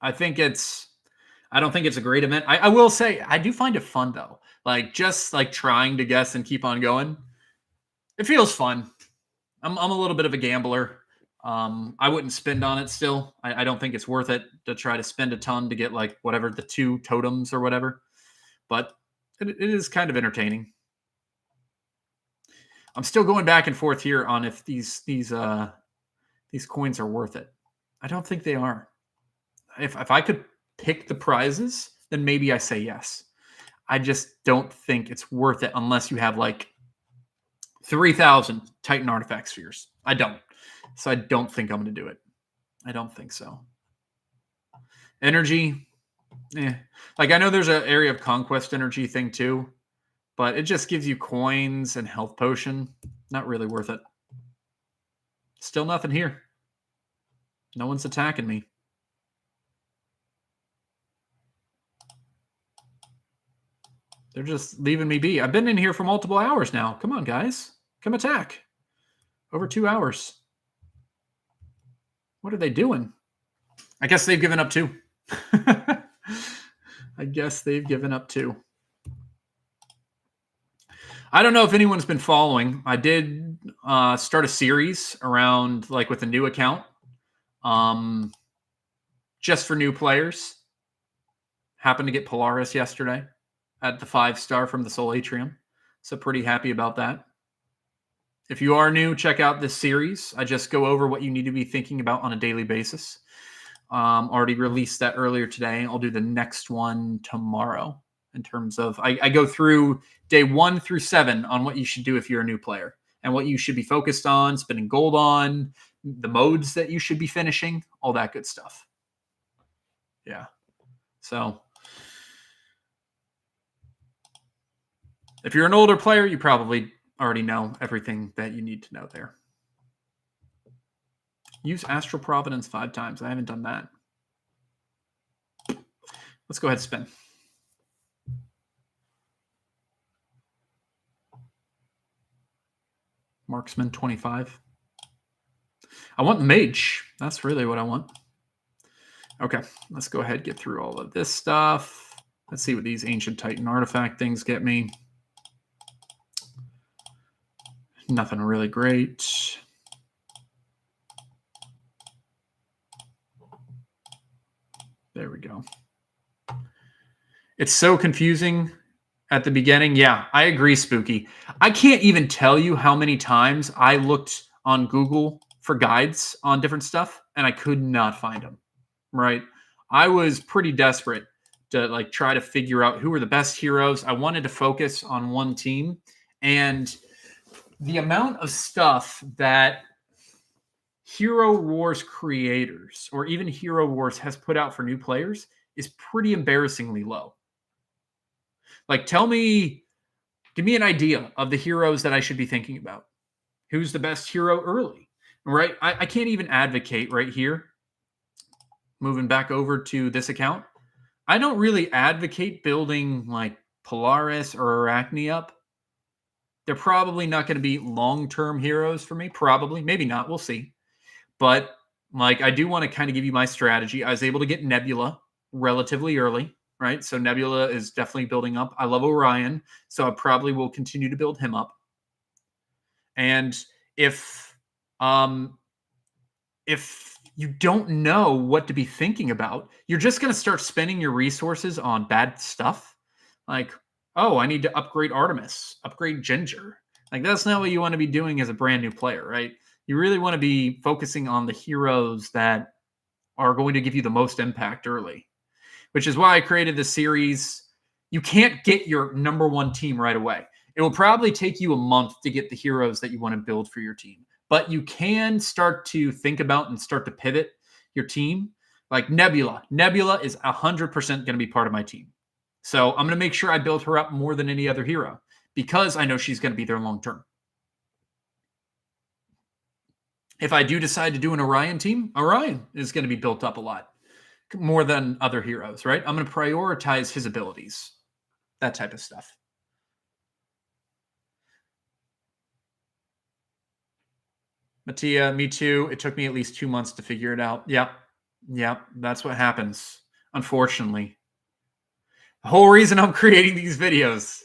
Speaker 1: I don't think it's a great event. I will say I do find it fun though. Like just like trying to guess and keep on going. It feels fun. I'm a little bit of a gambler. I wouldn't spend on it still. I don't think it's worth it to try to spend a ton to get like whatever the 2 totems or whatever. But it is kind of entertaining. I'm still going back and forth here on if these coins are worth it. I don't think they are. If I could pick the prizes, then maybe I say yes. I just don't think it's worth it unless you have like 3,000 Titan Artifact Spheres. I don't. So I don't think I'm going to do it. I don't think so. Energy. Like I know there's an Area of Conquest energy thing too, but it just gives you coins and health potion. Not really worth it. Still nothing here. No one's attacking me. They're just leaving me be. I've been in here for multiple hours now. Come on, guys. Come attack. Over 2 hours. What are they doing? I guess they've given up too. I guess they've given up too. I don't know if anyone's been following. I did start a series around like with a new account. Just for new players. Happened to get Polaris yesterday at the 5-star from the Soul Atrium. So pretty happy about that. If you are new, check out this series. I just go over what you need to be thinking about on a daily basis. Already released that earlier today. I'll do the next one tomorrow. in terms of I go through day 1 through 7 on what you should do if you're a new player and what you should be focused on, spending gold on, the modes that you should be finishing, all that good stuff. Yeah. So if you're an older player, you probably already know everything that you need to know there. Use Astral Providence 5 times. I haven't done that. Let's go ahead and spin. Marksman 25. I want the mage. That's really what I want. Okay, let's go ahead and get through all of this stuff. Let's see what these Ancient Titan artifact things get me. Nothing really great. There we go. It's so confusing at the beginning. Yeah, I agree, Spooky. I can't even tell you how many times I looked on Google for guides on different stuff, and I could not find them, right? I was pretty desperate to like try to figure out who were the best heroes. I wanted to focus on one team, and the amount of stuff that Hero Wars creators or even Hero Wars has put out for new players is pretty embarrassingly low. Like, give me an idea of the heroes that I should be thinking about. Who's the best hero early, right? I can't even advocate right here. Moving back over to this account, I don't really advocate building like Polaris or Arachne up. They're probably not going to be long-term heroes for me. Probably, maybe not. We'll see. But like, I do want to kind of give you my strategy. I was able to get Nebula relatively early, right? So Nebula is definitely building up. I love Orion, so I probably will continue to build him up. And if you don't know what to be thinking about, you're just going to start spending your resources on bad stuff. Like, oh, I need to upgrade Artemis, upgrade Ginger. Like, that's not what you want to be doing as a brand new player, right? You really want to be focusing on the heroes that are going to give you the most impact early, which is why I created this series. You can't get your number one team right away. It will probably take you a month to get the heroes that you want to build for your team. But you can start to think about and start to pivot your team. Like Nebula. Nebula is 100% going to be part of my team. So I'm going to make sure I build her up more than any other hero because I know she's going to be there long term. If I do decide to do an Orion team, Orion is going to be built up a lot more than other heroes, right? I'm going to prioritize his abilities, that type of stuff. Mattia, me too. It took me at least 2 months to figure it out. Yeah, that's what happens, unfortunately. The whole reason I'm creating these videos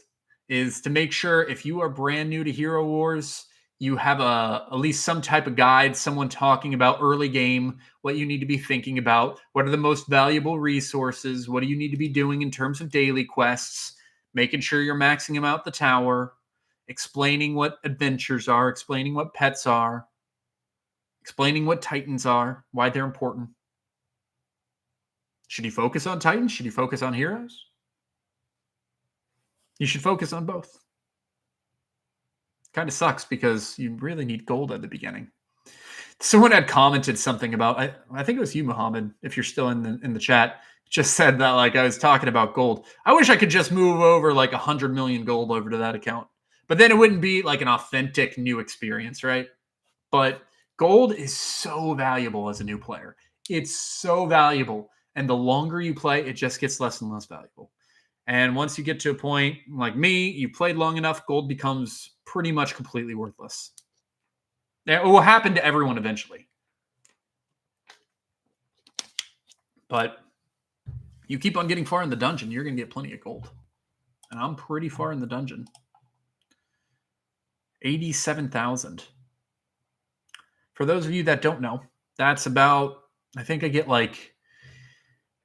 Speaker 1: is to make sure if you are brand new to Hero Wars, you have at least some type of guide, someone talking about early game, what you need to be thinking about, what are the most valuable resources, what do you need to be doing in terms of daily quests, making sure you're maxing them out the tower, explaining what adventures are, explaining what pets are, explaining what Titans are, why they're important. Should you focus on Titans? Should you focus on heroes? You should focus on both. Kind of sucks because you really need gold at the beginning. Someone had commented something about, I think it was you, Muhammad, if you're still in the chat, just said that like I was talking about gold. I wish I could just move over like 100 million gold over to that account. But then it wouldn't be like an authentic new experience, right? But gold is so valuable as a new player. It's so valuable. And the longer you play, it just gets less and less valuable. And once you get to a point like me, you played long enough, gold becomes pretty much completely worthless. It will happen to everyone eventually. But you keep on getting far in the dungeon, you're going to get plenty of gold. And I'm pretty far in the dungeon. 87,000. For those of you that don't know, that's about, I think I get like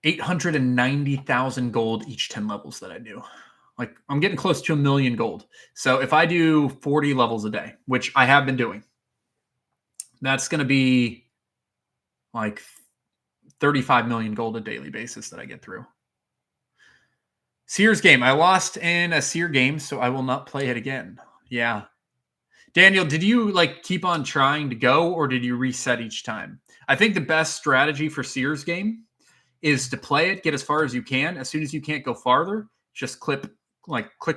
Speaker 1: 890,000 gold each 10 levels that I do. Like I'm getting close to 1 million gold. So if I do 40 levels a day, which I have been doing, that's going to be like 35 million gold a daily basis that I get through. Sears game. I lost in a Sear game, so I will not play it again. Yeah. Daniel, did you like keep on trying to go, or did you reset each time? I think the best strategy for Sears game is to play it, get as far as you can. As soon as you can't go farther, just click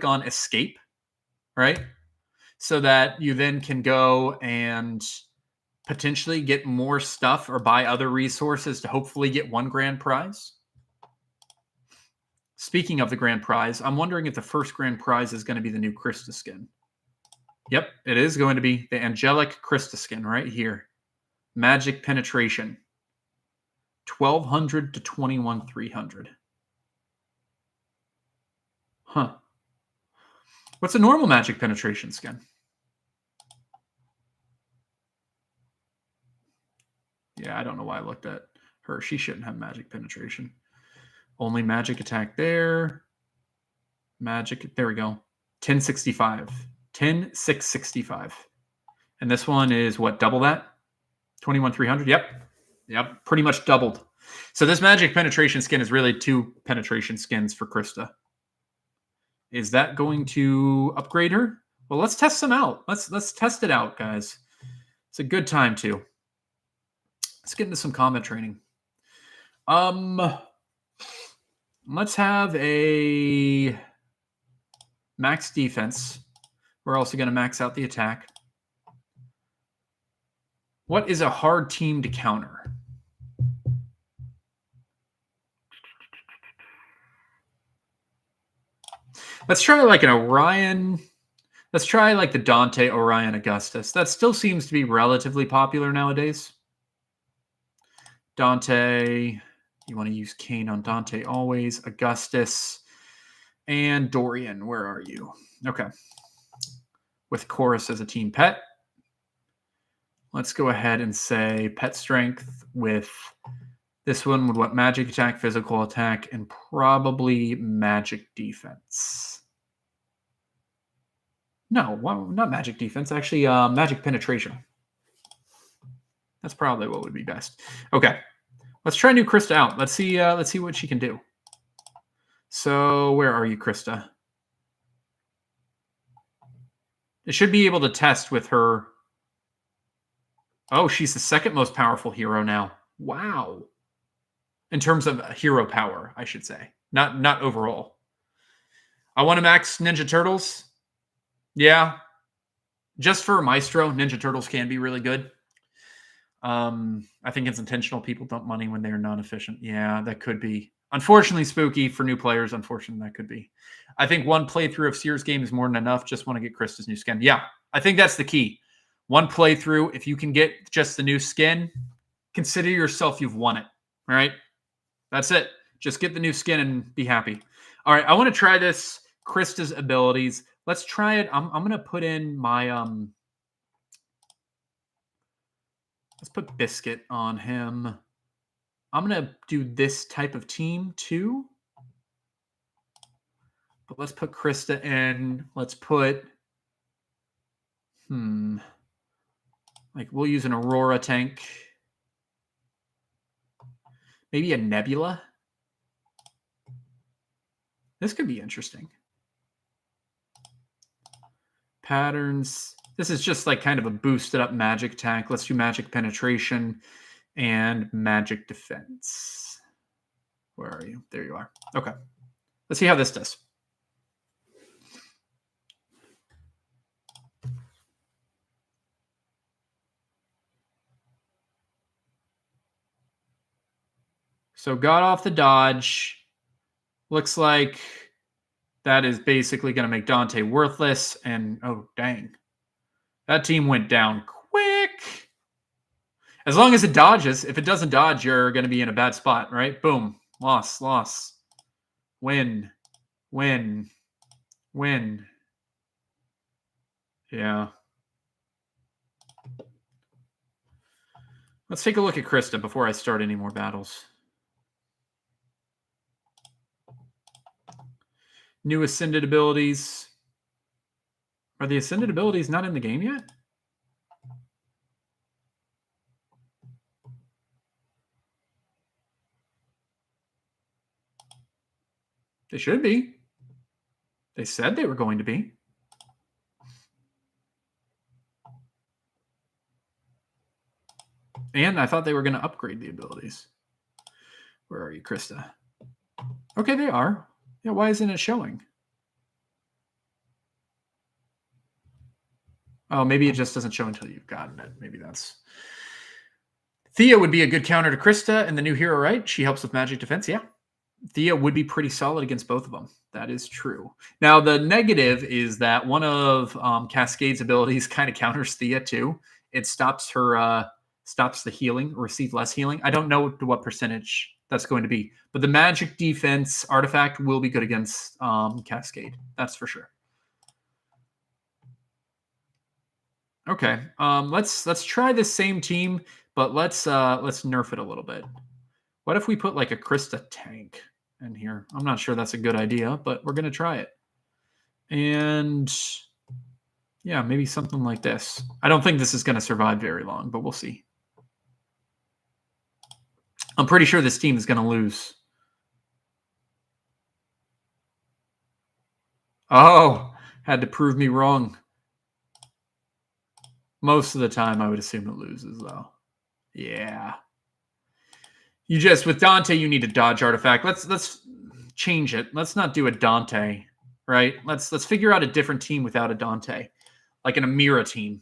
Speaker 1: on escape, right? So that you then can go and potentially get more stuff or buy other resources to hopefully get one grand prize. Speaking of the grand prize, I'm wondering if the first grand prize is going to be the new Krista skin. Yep, it is going to be the angelic Krista skin right here. Magic penetration. 1200 to 21,300. Huh. What's a normal magic penetration skin? Yeah, I don't know why I looked at her. She shouldn't have magic penetration. Only magic attack there. Magic, there we go. 1065. 10,665. And this one is what, double that? 21,300? Yep, pretty much doubled. So this magic penetration skin is really 2 penetration skins for Krista. Is that going to upgrade her? Well, let's test them out. Let's test it out, guys. It's a good time to. Let's get into some combat training. Let's have a max defense. We're also going to max out the attack. What is a hard team to counter? Let's try like an Orion. Let's try like the Dante Orion Augustus. That still seems to be relatively popular nowadays. Dante, you want to use Kane on Dante always. Augustus and Dorian, where are you? Okay. With Chorus as a team pet. Let's go ahead and say pet strength with this one would what magic attack, physical attack, and probably magic defense. No, well, not magic defense. Actually, magic penetration. That's probably what would be best. Okay, let's try new Krista out. Let's see what she can do. So where are you, Krista? It should be able to test with her. Oh, she's the second most powerful hero now. Wow. In terms of hero power, I should say. Not overall. I want to max Ninja Turtles. Yeah. Just for Maestro, Ninja Turtles can be really good. I think it's intentional. People dump money when they're non-efficient. Yeah, that could be. Unfortunately, spooky for new players. Unfortunately, that could be. I think one playthrough of Sears game is more than enough. Just want to get Krista's new skin. Yeah, I think that's the key. One playthrough, if you can get just the new skin, consider yourself you've won it. All right? That's it. Just get the new skin and be happy. All right, I want to try this Krista's abilities. Let's try it. I'm going to put in my let's put Biscuit on him. I'm going to do this type of team too. But let's put Krista in. Let's put like we'll use an Aurora tank. Maybe a Nebula. This could be interesting. Patterns. This is just like kind of a boosted up magic attack. Let's do magic penetration and magic defense. Where are you? There you are. Okay. Let's see how this does. So got off the dodge. Looks like that is basically going to make Dante worthless. And, oh, dang. That team went down quick. As long as it dodges. If it doesn't dodge, you're going to be in a bad spot, right? Boom. Loss, loss. Win. Win. Win. Yeah. Let's take a look at Krista before I start any more battles. New Ascended abilities. Are the Ascended abilities not in the game yet? They should be. They said they were going to be. And I thought they were going to upgrade the abilities. Where are you, Krista? Okay, they are. Yeah, why isn't it showing? Oh, maybe it just doesn't show until you've gotten it. Maybe that's... Thea would be a good counter to Krista and the new hero, right? She helps with magic defense. Yeah. Thea would be pretty solid against both of them. That is true. Now, the negative is that one of Cascade's abilities kind of counters Thea, too. It stops her... stops the healing, receive less healing. I don't know to what percentage that's going to be, but the magic defense artifact will be good against Cascade. That's for sure. Okay, let's try this same team, but let's nerf it a little bit. What if we put like a Krista tank in here? I'm not sure that's a good idea, but we're gonna try it. And yeah, maybe something like this. I don't think this is gonna survive very long, but we'll see. I'm pretty sure this team is gonna lose. Oh, had to prove me wrong. Most of the time, I would assume it loses, though. Yeah. You just, with Dante, you need a dodge artifact. Let's change it. Let's not do a Dante, right? Let's figure out a different team without a Dante, like an Amira team.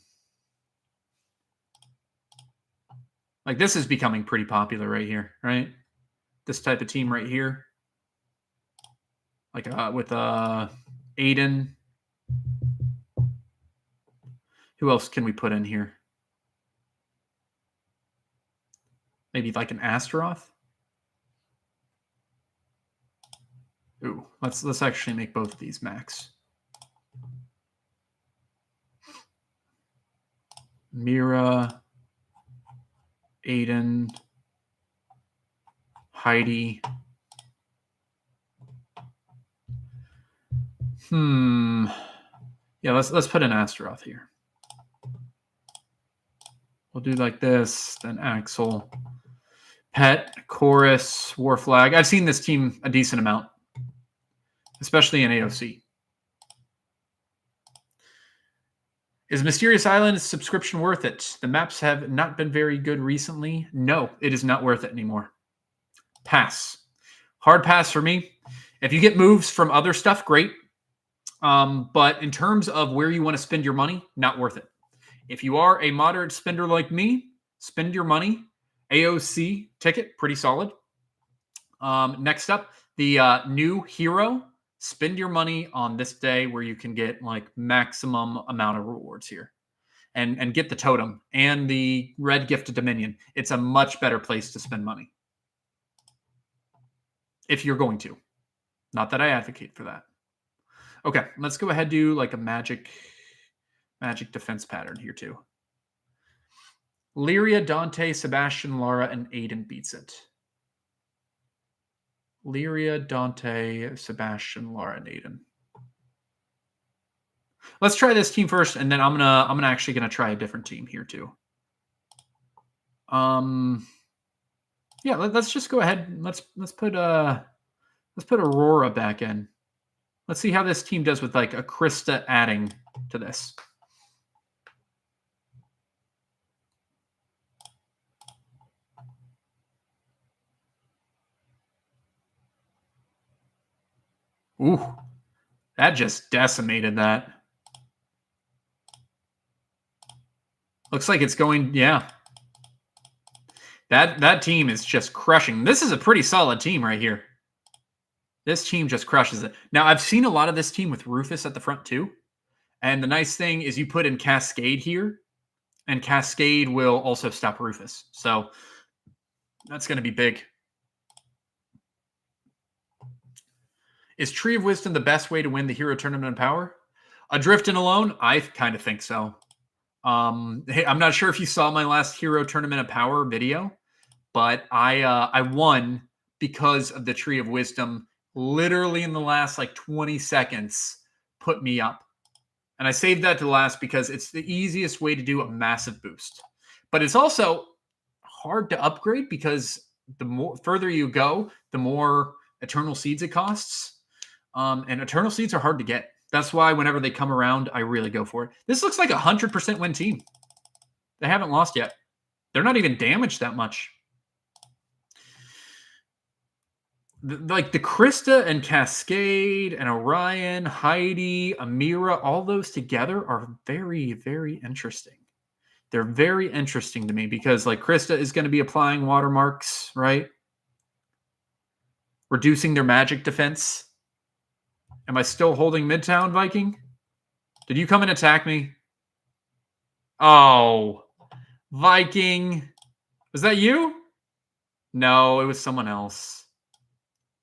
Speaker 1: Like this is becoming pretty popular right here, right? This type of team right here, like with Aiden. Who else can we put in here? Maybe like an Astaroth. Ooh, let's actually make both of these max. Mira, Aiden, Heidi. Yeah, let's put an Astaroth here. We'll do like this, then Axel, Pet, Chorus, War Flag. I've seen this team a decent amount, especially in AoC. Is Mysterious Island subscription worth it? The maps have not been very good recently. No, it is not worth it anymore. Pass. Hard pass for me. If you get moves from other stuff, great. But in terms of where you want to spend your money, not worth it. If you are a moderate spender like me, spend your money. AoC ticket, pretty solid. Next up, the new hero. Spend your money on this day where you can get like maximum amount of rewards here. And get the totem and the red gift of Dominion. It's a much better place to spend money. If you're going to. Not that I advocate for that. Okay, let's go ahead and do like a magic defense pattern here too. Lyria, Dante, Sebastian, Lara, and Aiden beats it. Lyria, Dante, Sebastian, Lara, and Aiden. Let's try this team first, and then I'm actually gonna try a different team here too. Yeah, let's just go ahead. Let's put Aurora back in. Let's see how this team does with like a Krista adding to this. Ooh, that just decimated that. Looks like it's going, yeah. That team is just crushing. This is a pretty solid team right here. This team just crushes it. Now, I've seen a lot of this team with Rufus at the front too. And the nice thing is you put in Cascade here, and Cascade will also stop Rufus. So that's going to be big. Is Tree of Wisdom the best way to win the Hero Tournament of Power? Adrift and Alone? I kind of think so. Hey, I'm not sure if you saw my last Hero Tournament of Power video, but I won because of the Tree of Wisdom. Literally in the last like 20 seconds, put me up. And I saved that to last because it's the easiest way to do a massive boost. But it's also hard to upgrade because the more further you go, the more Eternal Seeds it costs. And Eternal Seeds are hard to get. That's why whenever they come around, I really go for it. This looks like a 100% win team. They haven't lost yet. They're not even damaged that much. Like the Krista and Cascade and Orion, Heidi, Amira, all those together are very, very interesting. They're very interesting to me because like Krista is going to be applying watermarks, right? Reducing their magic defense. Am I still holding Midtown, Viking? Did you come and attack me? Oh, Viking. Was that you? No, it was someone else.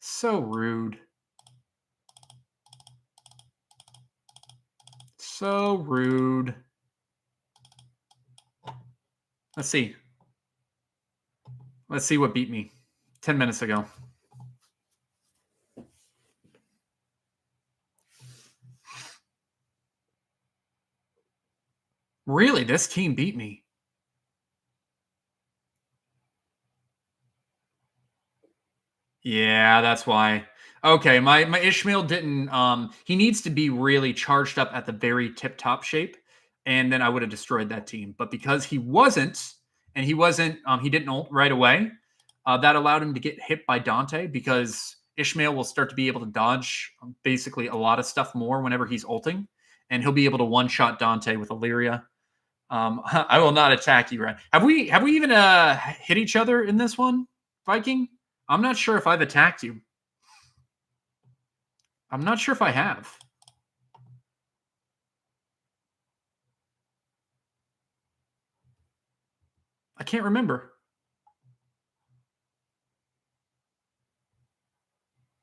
Speaker 1: So rude. So rude. Let's see. Let's see what beat me 10 minutes ago. Really, this team beat me. Yeah, that's why. Okay, my Ishmael didn't he needs to be really charged up at the very tip top shape, and then I would have destroyed that team. But because he wasn't, and he didn't ult right away, that allowed him to get hit by Dante because Ishmael will start to be able to dodge basically a lot of stuff more whenever he's ulting, and he'll be able to one-shot Dante with Illyria. I will not attack you, right? Have we even hit each other in this one, Viking? I'm not sure if I've attacked you. I'm not sure if I have. I can't remember.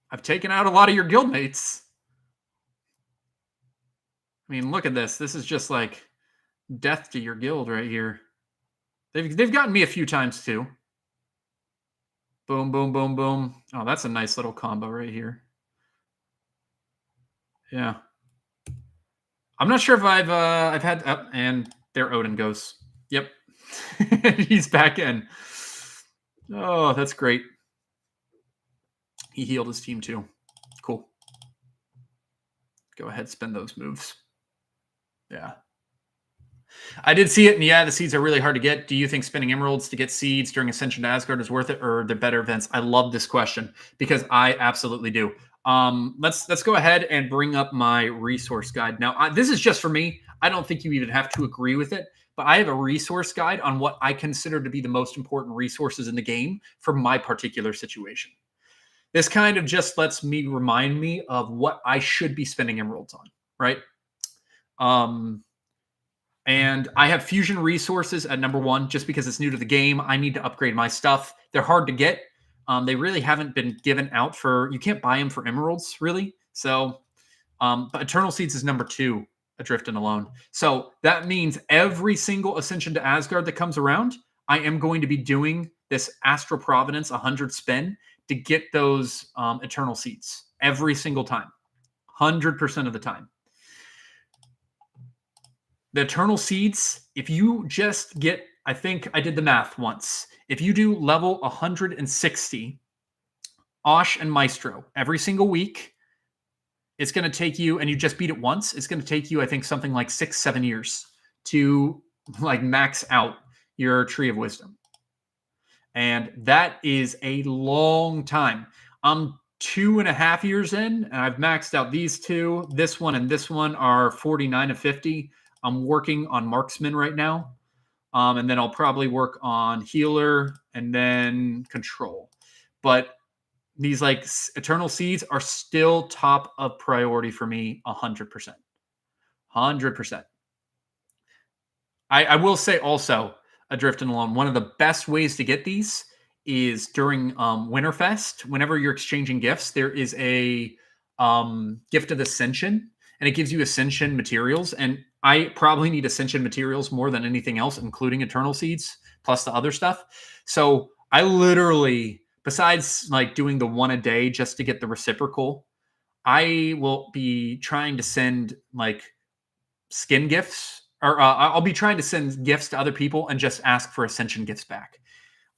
Speaker 1: I've taken out a lot of your guildmates. I mean, look at this. This is just like death to your guild right here. They've gotten me a few times too. Boom, boom, boom, boom. Oh, that's a nice little combo right here. Yeah. I'm not sure if I've had and there Odin goes. Yep. He's back in. Oh, that's great. He healed his team too. Cool. Go ahead, spend those moves. Yeah. I did see it, and yeah, the seeds are really hard to get. Do you think spending emeralds to get seeds during Ascension to Asgard is worth it, or the better events? I love this question because I absolutely do. Let's go ahead and bring up my resource guide. Now, this is just for me. I don't think you even have to agree with it, but I have a resource guide on what I consider to be the most important resources in the game for my particular situation. This kind of just lets me remind me of what I should be spending emeralds on, right? And I have fusion resources at number 1 just because it's new to the game. I need to upgrade my stuff. They're hard to get. They really haven't been given out for, you can't buy them for emeralds, really. So, but Eternal Seeds is number 2, Adrift and Alone. So that means every single Ascension to Asgard that comes around, I am going to be doing this Astral Providence 100 spin to get those Eternal Seeds every single time, 100% of the time. The Eternal Seeds, if you just get, I think I did the math once. If you do level 160, Osh and Maestro, every single week, it's going to take you, and you just beat it once, it's going to take you, I think, something like 6-7 years to like max out your Tree of Wisdom. And that is a long time. I'm 2.5 years in, and I've maxed out these two. This one and this one are 49 of 50. I'm working on Marksman right now. And then I'll probably work on Healer and then Control. But these like Eternal Seeds are still top of priority for me 100%. 100%. I will say also, Adrift and Alone, one of the best ways to get these is during Winterfest. Whenever you're exchanging gifts, there is a gift of Ascension, and it gives you Ascension materials. And I probably need Ascension materials more than anything else, including Eternal Seeds, plus the other stuff. So I literally, besides like doing the one a day just to get the reciprocal, I will be trying to send like skin gifts, or I'll be trying to send gifts to other people and just ask for Ascension gifts back.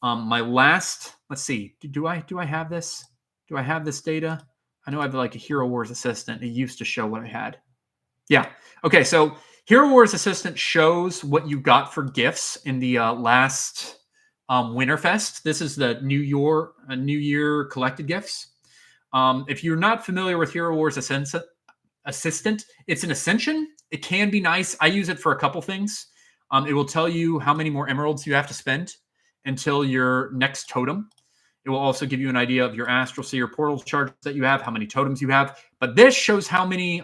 Speaker 1: My last, let's see, do I have this? Do I have this data? I know I have like a Hero Wars assistant. It used to show what I had. Yeah. Okay. So Hero Wars assistant shows what you got for gifts in the last Winterfest. This is the New Year collected gifts. If you're not familiar with Hero Wars assistant, it's an ascension. It can be nice. I use it for a couple things. It will tell you how many more emeralds you have to spend until your next totem. It will also give you an idea of your astral seer portal charges that you have, how many totems you have. But this shows how many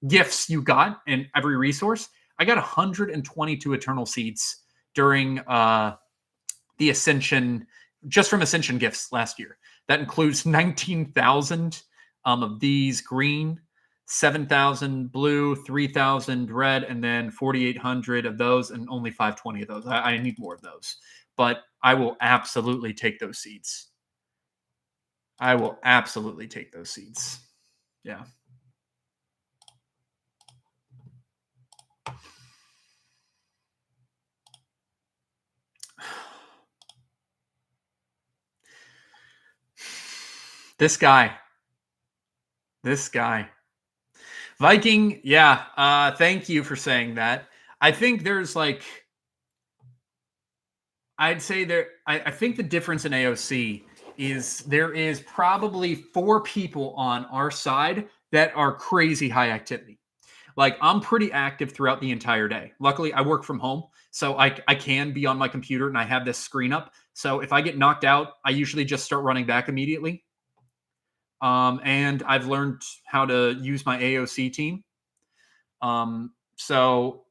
Speaker 1: gifts you got in every resource. I got 122 eternal seeds during the Ascension, just from Ascension gifts last year. That includes 19,000 of these green, 7,000 blue, 3,000 red, and then 4,800 of those, and only 520 of those. I need more of those, but I will absolutely take those seeds. I will absolutely take those seeds. Yeah. This guy. Viking, yeah. Thank you for saying that. I think there's like, I'd say there, I think the difference in AoC is there is probably 4 people on our side that are crazy high activity. Like I'm pretty active throughout the entire day. Luckily, I work from home, so I can be on my computer and I have this screen up. So if I get knocked out, I usually just start running back immediately. And I've learned how to use my AoC team. So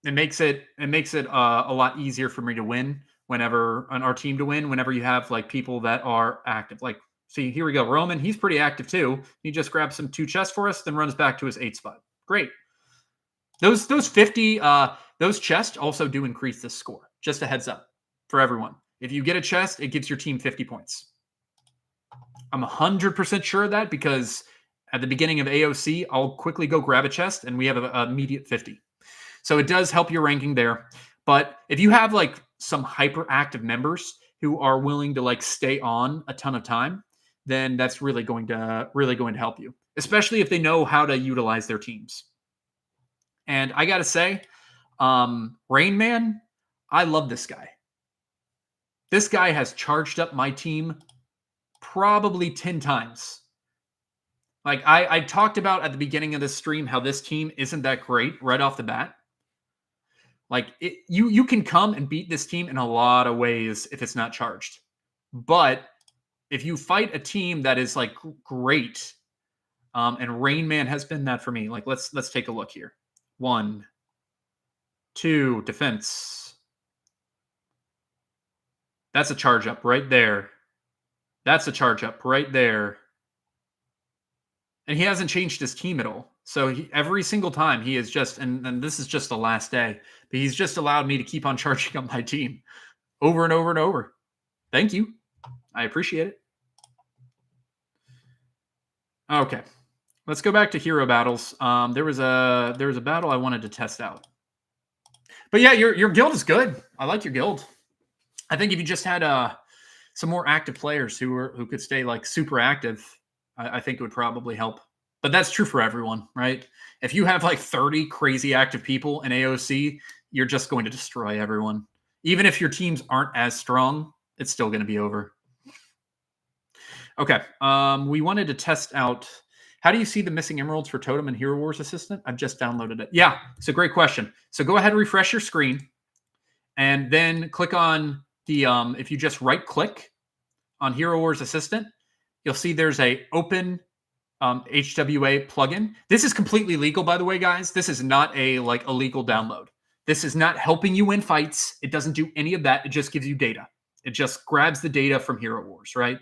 Speaker 1: it makes it a lot easier for me to win whenever on our team to win whenever you have like people that are active. Like, see, here we go. Roman, he's pretty active too. He just grabs some 2 chests for us, then runs back to his 8 spot. Great. Those 50 those chests also do increase the score. Just a heads up for everyone. If you get a chest, it gives your team 50 points. I'm 100% sure of that because at the beginning of AoC, I'll quickly go grab a chest and we have an immediate 50. So it does help your ranking there. But if you have like some hyperactive members who are willing to like stay on a ton of time, then that's really going to help you, especially if they know how to utilize their teams. And I got to say, Rain Man, I love this guy. This guy has charged up my team probably 10 times. Like I talked about at the beginning of this stream how this team isn't that great right off the bat. Like you can come and beat this team in a lot of ways if it's not charged. But if you fight a team that is like great, and Rain Man has been that for me. Like let's take a look here. 1, 2, defense. That's a charge up right there. That's a charge up right there. And he hasn't changed his team at all. So every single time he is just, and this is just the last day, but he's just allowed me to keep on charging up my team over and over and over. Thank you. I appreciate it. Okay. Let's go back to hero battles. There was a battle I wanted to test out. But yeah, your guild is good. I like your guild. I think if you just had some more active players who could stay like super active, I think it would probably help. But that's true for everyone, right? If you have like 30 crazy active people in AoC, you're just going to destroy everyone. Even if your teams aren't as strong, it's still going to be over. Okay, we wanted to test out, how do you see the missing emeralds for Totem and Hero Wars Assistant? I've just downloaded it. Yeah, it's a great question. So go ahead and refresh your screen, and then click on the, if you just right-click on Hero Wars Assistant, you'll see there's a open HWA plugin. This is completely legal, by the way, guys. This is not a like illegal download. This is not helping you win fights. It doesn't do any of that. It just gives you data. It just grabs the data from Hero Wars, right?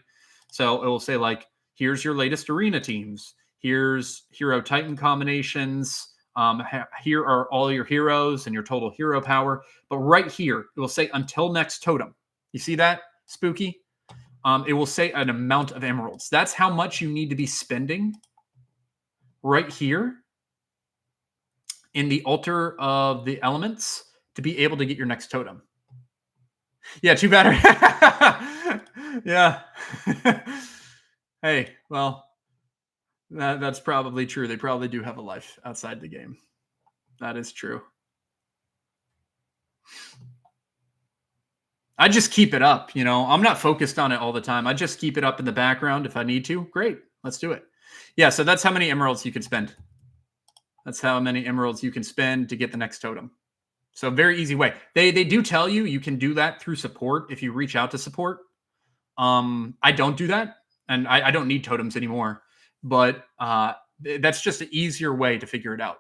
Speaker 1: So it will say like, here's your latest arena teams. Here's Hero Titan combinations. Here are all your heroes and your total hero power. But right here, it will say until next totem. You see that, Spooky? It will say an amount of emeralds. That's how much you need to be spending right here in the altar of the elements to be able to get your next totem. Yeah, too bad. Yeah. Hey, well, That's probably true. They probably do have a life outside the game. That is true. I just keep it up, you know. I'm not focused on it all the time. I just keep it up in the background if I need to. Great. Let's do it. Yeah, so that's how many emeralds you can spend. That's how many emeralds you can spend to get the next totem. So very easy way. They do tell you you can do that through support if you reach out to support. I don't do that, and I don't need totems anymore. But that's just an easier way to figure it out.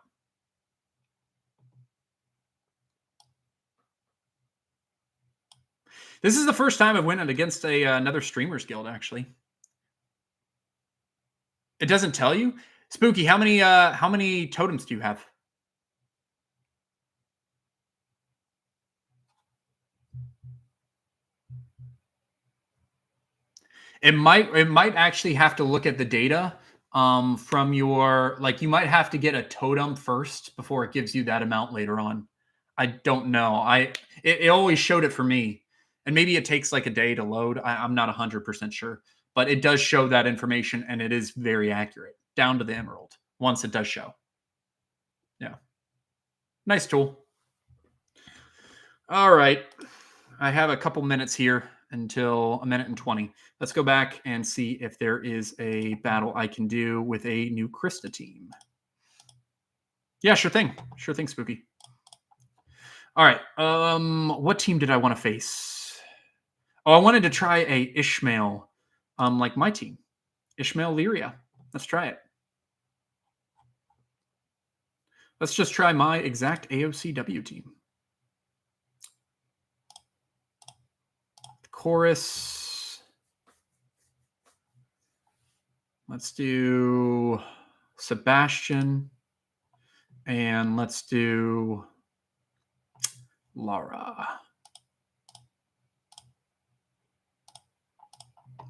Speaker 1: This is the first time I've went against another streamers guild. Actually, it doesn't tell you. Spooky, how many totems do you have? It might actually have to look at the data from your, like, you might have to get a totem first before it gives you that amount later on. I don't know. It always showed it for me, and maybe it takes like a day to load. I'm not 100% sure, but it does show that information, and it is very accurate down to the emerald once it does show. Yeah, nice tool. All right, I have a couple minutes here until a minute and 20. Let's go back and see if there is a battle I can do with a new Krista team. Yeah, sure thing. Sure thing, Spooky. All right. What team did I want to face? Oh, I wanted to try a Ishmael, like my team. Ishmael Lyria. Let's try it. Let's just try my exact AOCW team. Chorus. Let's do Sebastian. And let's do Lara.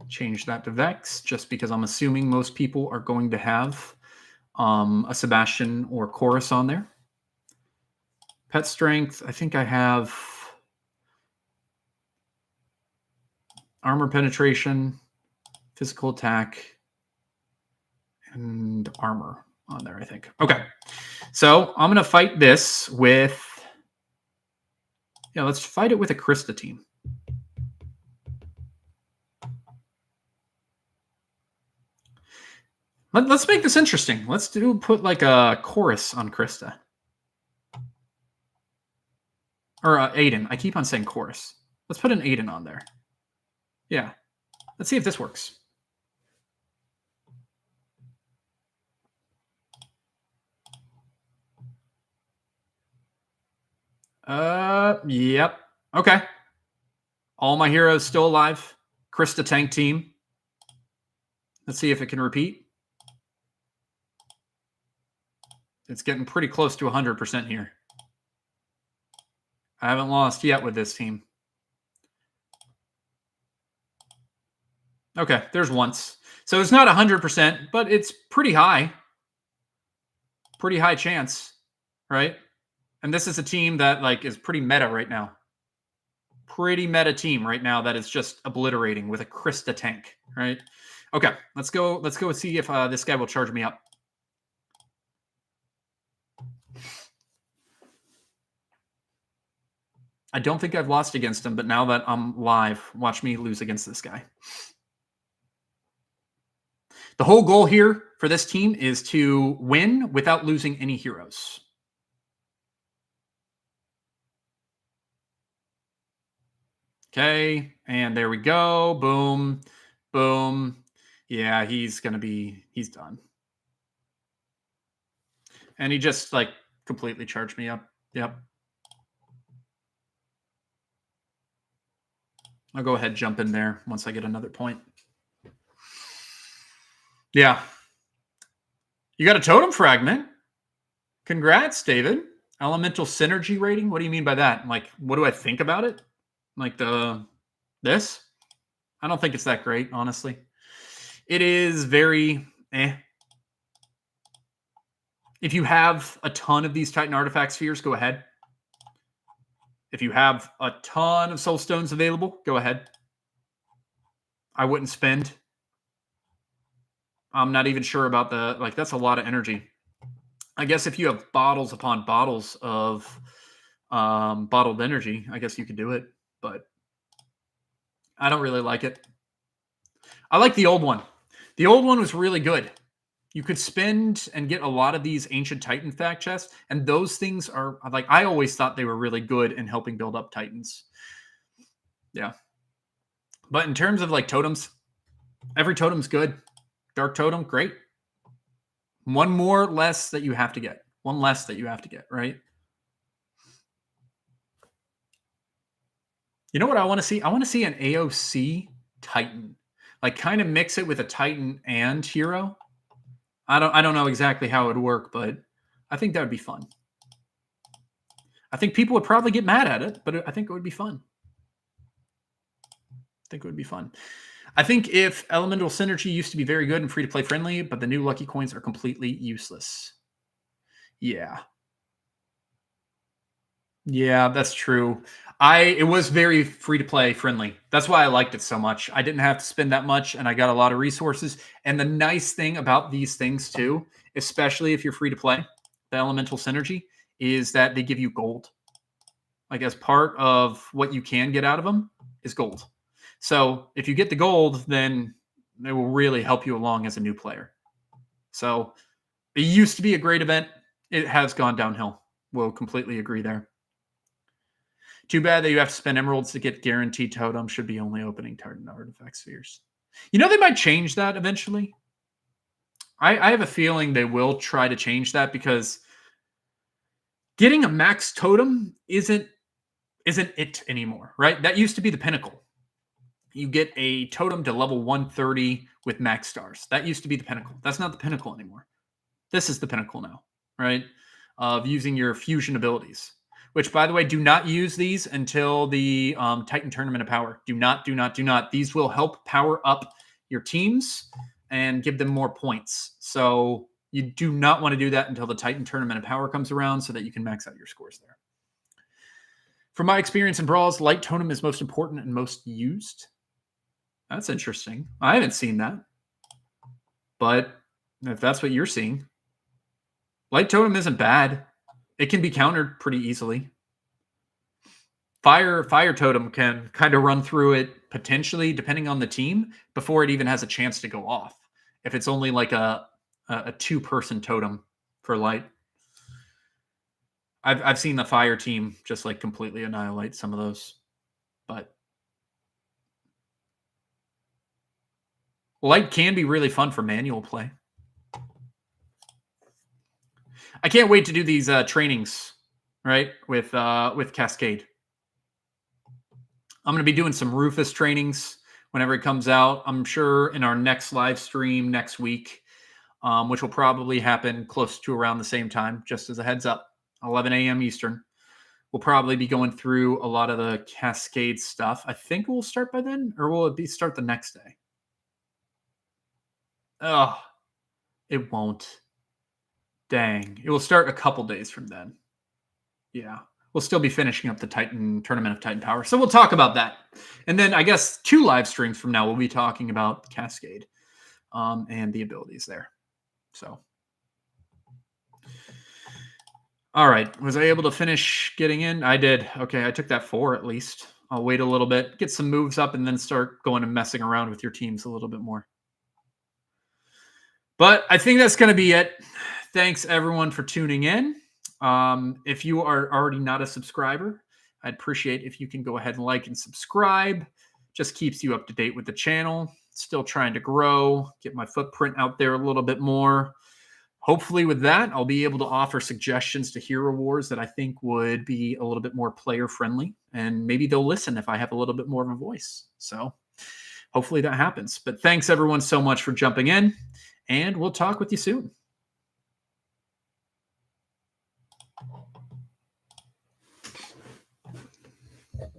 Speaker 1: Change that to Vex, just because I'm assuming most people are going to have a Sebastian or Chorus on there. Pet Strength, I think I have Armor Penetration, Physical Attack, and Armor on there, I think. Okay, so I'm going to fight this with... Yeah, let's fight it with a Krista team. Let's make this interesting. Let's put like a Chorus on Krista. Or Aiden. I keep on saying Chorus. Let's put an Aiden on there. Yeah. Let's see if this works. Yep. Okay. All my heroes still alive. Krista tank team. Let's see if it can repeat. It's getting pretty close to 100% here. I haven't lost yet with this team. Okay, there's once. So it's not 100%, but it's pretty high. Pretty high chance, right? And this is a team that like is pretty meta right now. Pretty meta team right now that is just obliterating with a Krista tank, right? Okay, let's go see if this guy will charge me up. I don't think I've lost against him, but now that I'm live, watch me lose against this guy. The whole goal here for this team is to win without losing any heroes. Okay, and there we go. Boom, boom. Yeah, he's done. And he just like completely charged me up. Yep. I'll go ahead, jump in there once I get another point. Yeah. You got a totem fragment. Congrats, David. Elemental synergy rating. What do you mean by that? Like, what do I think about it? Like this? I don't think it's that great, honestly. It is very eh. If you have a ton of these Titan artifact spheres, go ahead. If you have a ton of soul stones available, go ahead. I wouldn't spend I'm not even sure about that's a lot of energy. I guess if you have bottles upon bottles of bottled energy, I guess you could do it, but I don't really like it. I like the old one. The old one was really good. You could spend and get a lot of these ancient Titan fact chests, and those things are like I always thought they were really good in helping build up Titans. Yeah. But in terms of like totems, every totem's good. Dark totem, great. One more less that you have to get. One less that you have to get, right? You know what I want to see? I want to see an AoC Titan. Like kind of mix it with a Titan and hero. I don't know exactly how it would work, but I think that would be fun. I think people would probably get mad at it, but I think it would be fun. I think if Elemental Synergy used to be very good and free to play friendly, but the new lucky coins are completely useless. Yeah. Yeah, that's true. It was very free to play friendly. That's why I liked it so much. I didn't have to spend that much and I got a lot of resources. And the nice thing about these things too, especially if you're free to play, the Elemental Synergy, is that they give you gold. Like as part of what you can get out of them is gold. So if you get the gold, then it will really help you along as a new player. So it used to be a great event. It has gone downhill. We'll completely agree there. Too bad that you have to spend emeralds to get guaranteed totem. Should be only opening Titan artifact spheres. You know, they might change that eventually. I have a feeling they will try to change that because getting a max totem isn't it anymore, right? That used to be the pinnacle. You get a totem to level 130 with max stars. That used to be the pinnacle. That's not the pinnacle anymore. This is the pinnacle now, right? Of using your fusion abilities. Which, by the way, do not use these until the Titan Tournament of Power. Do not. These will help power up your teams and give them more points. So you do not want to do that until the Titan Tournament of Power comes around so that you can max out your scores there. From my experience in Brawls, Light Totem is most important and most used. That's interesting. I haven't seen that. But if that's what you're seeing, Light Totem isn't bad. It can be countered pretty easily. Fire Totem can kind of run through it potentially, depending on the team, before it even has a chance to go off. If it's only like a two-person totem for light. I've seen the Fire team just like completely annihilate some of those. But light can be really fun for manual play. I can't wait to do these trainings, right? With Cascade. I'm going to be doing some Rufus trainings whenever it comes out. I'm sure in our next live stream next week, which will probably happen close to around the same time, just as a heads up, 11 a.m. Eastern. We'll probably be going through a lot of the Cascade stuff. I think we'll start by then, or will it start the next day? Oh, it won't. Dang. It will start a couple days from then. Yeah. We'll still be finishing up the Titan Tournament of Titan Power. So we'll talk about that. And then I guess 2 live streams from now, we'll be talking about Cascade and the abilities there. So. All right. Was I able to finish getting in? I did. Okay. I took that 4 at least. I'll wait a little bit, get some moves up, and then start going and messing around with your teams a little bit more. But I think that's going to be it. Thanks, everyone, for tuning in. If you are already not a subscriber, I'd appreciate if you can go ahead and like and subscribe. Just keeps you up to date with the channel. Still trying to grow, get my footprint out there a little bit more. Hopefully with that, I'll be able to offer suggestions to Hero Wars that I think would be a little bit more player friendly, and maybe they'll listen if I have a little bit more of a voice. So hopefully that happens. But thanks everyone so much for jumping in, and we'll talk with you soon.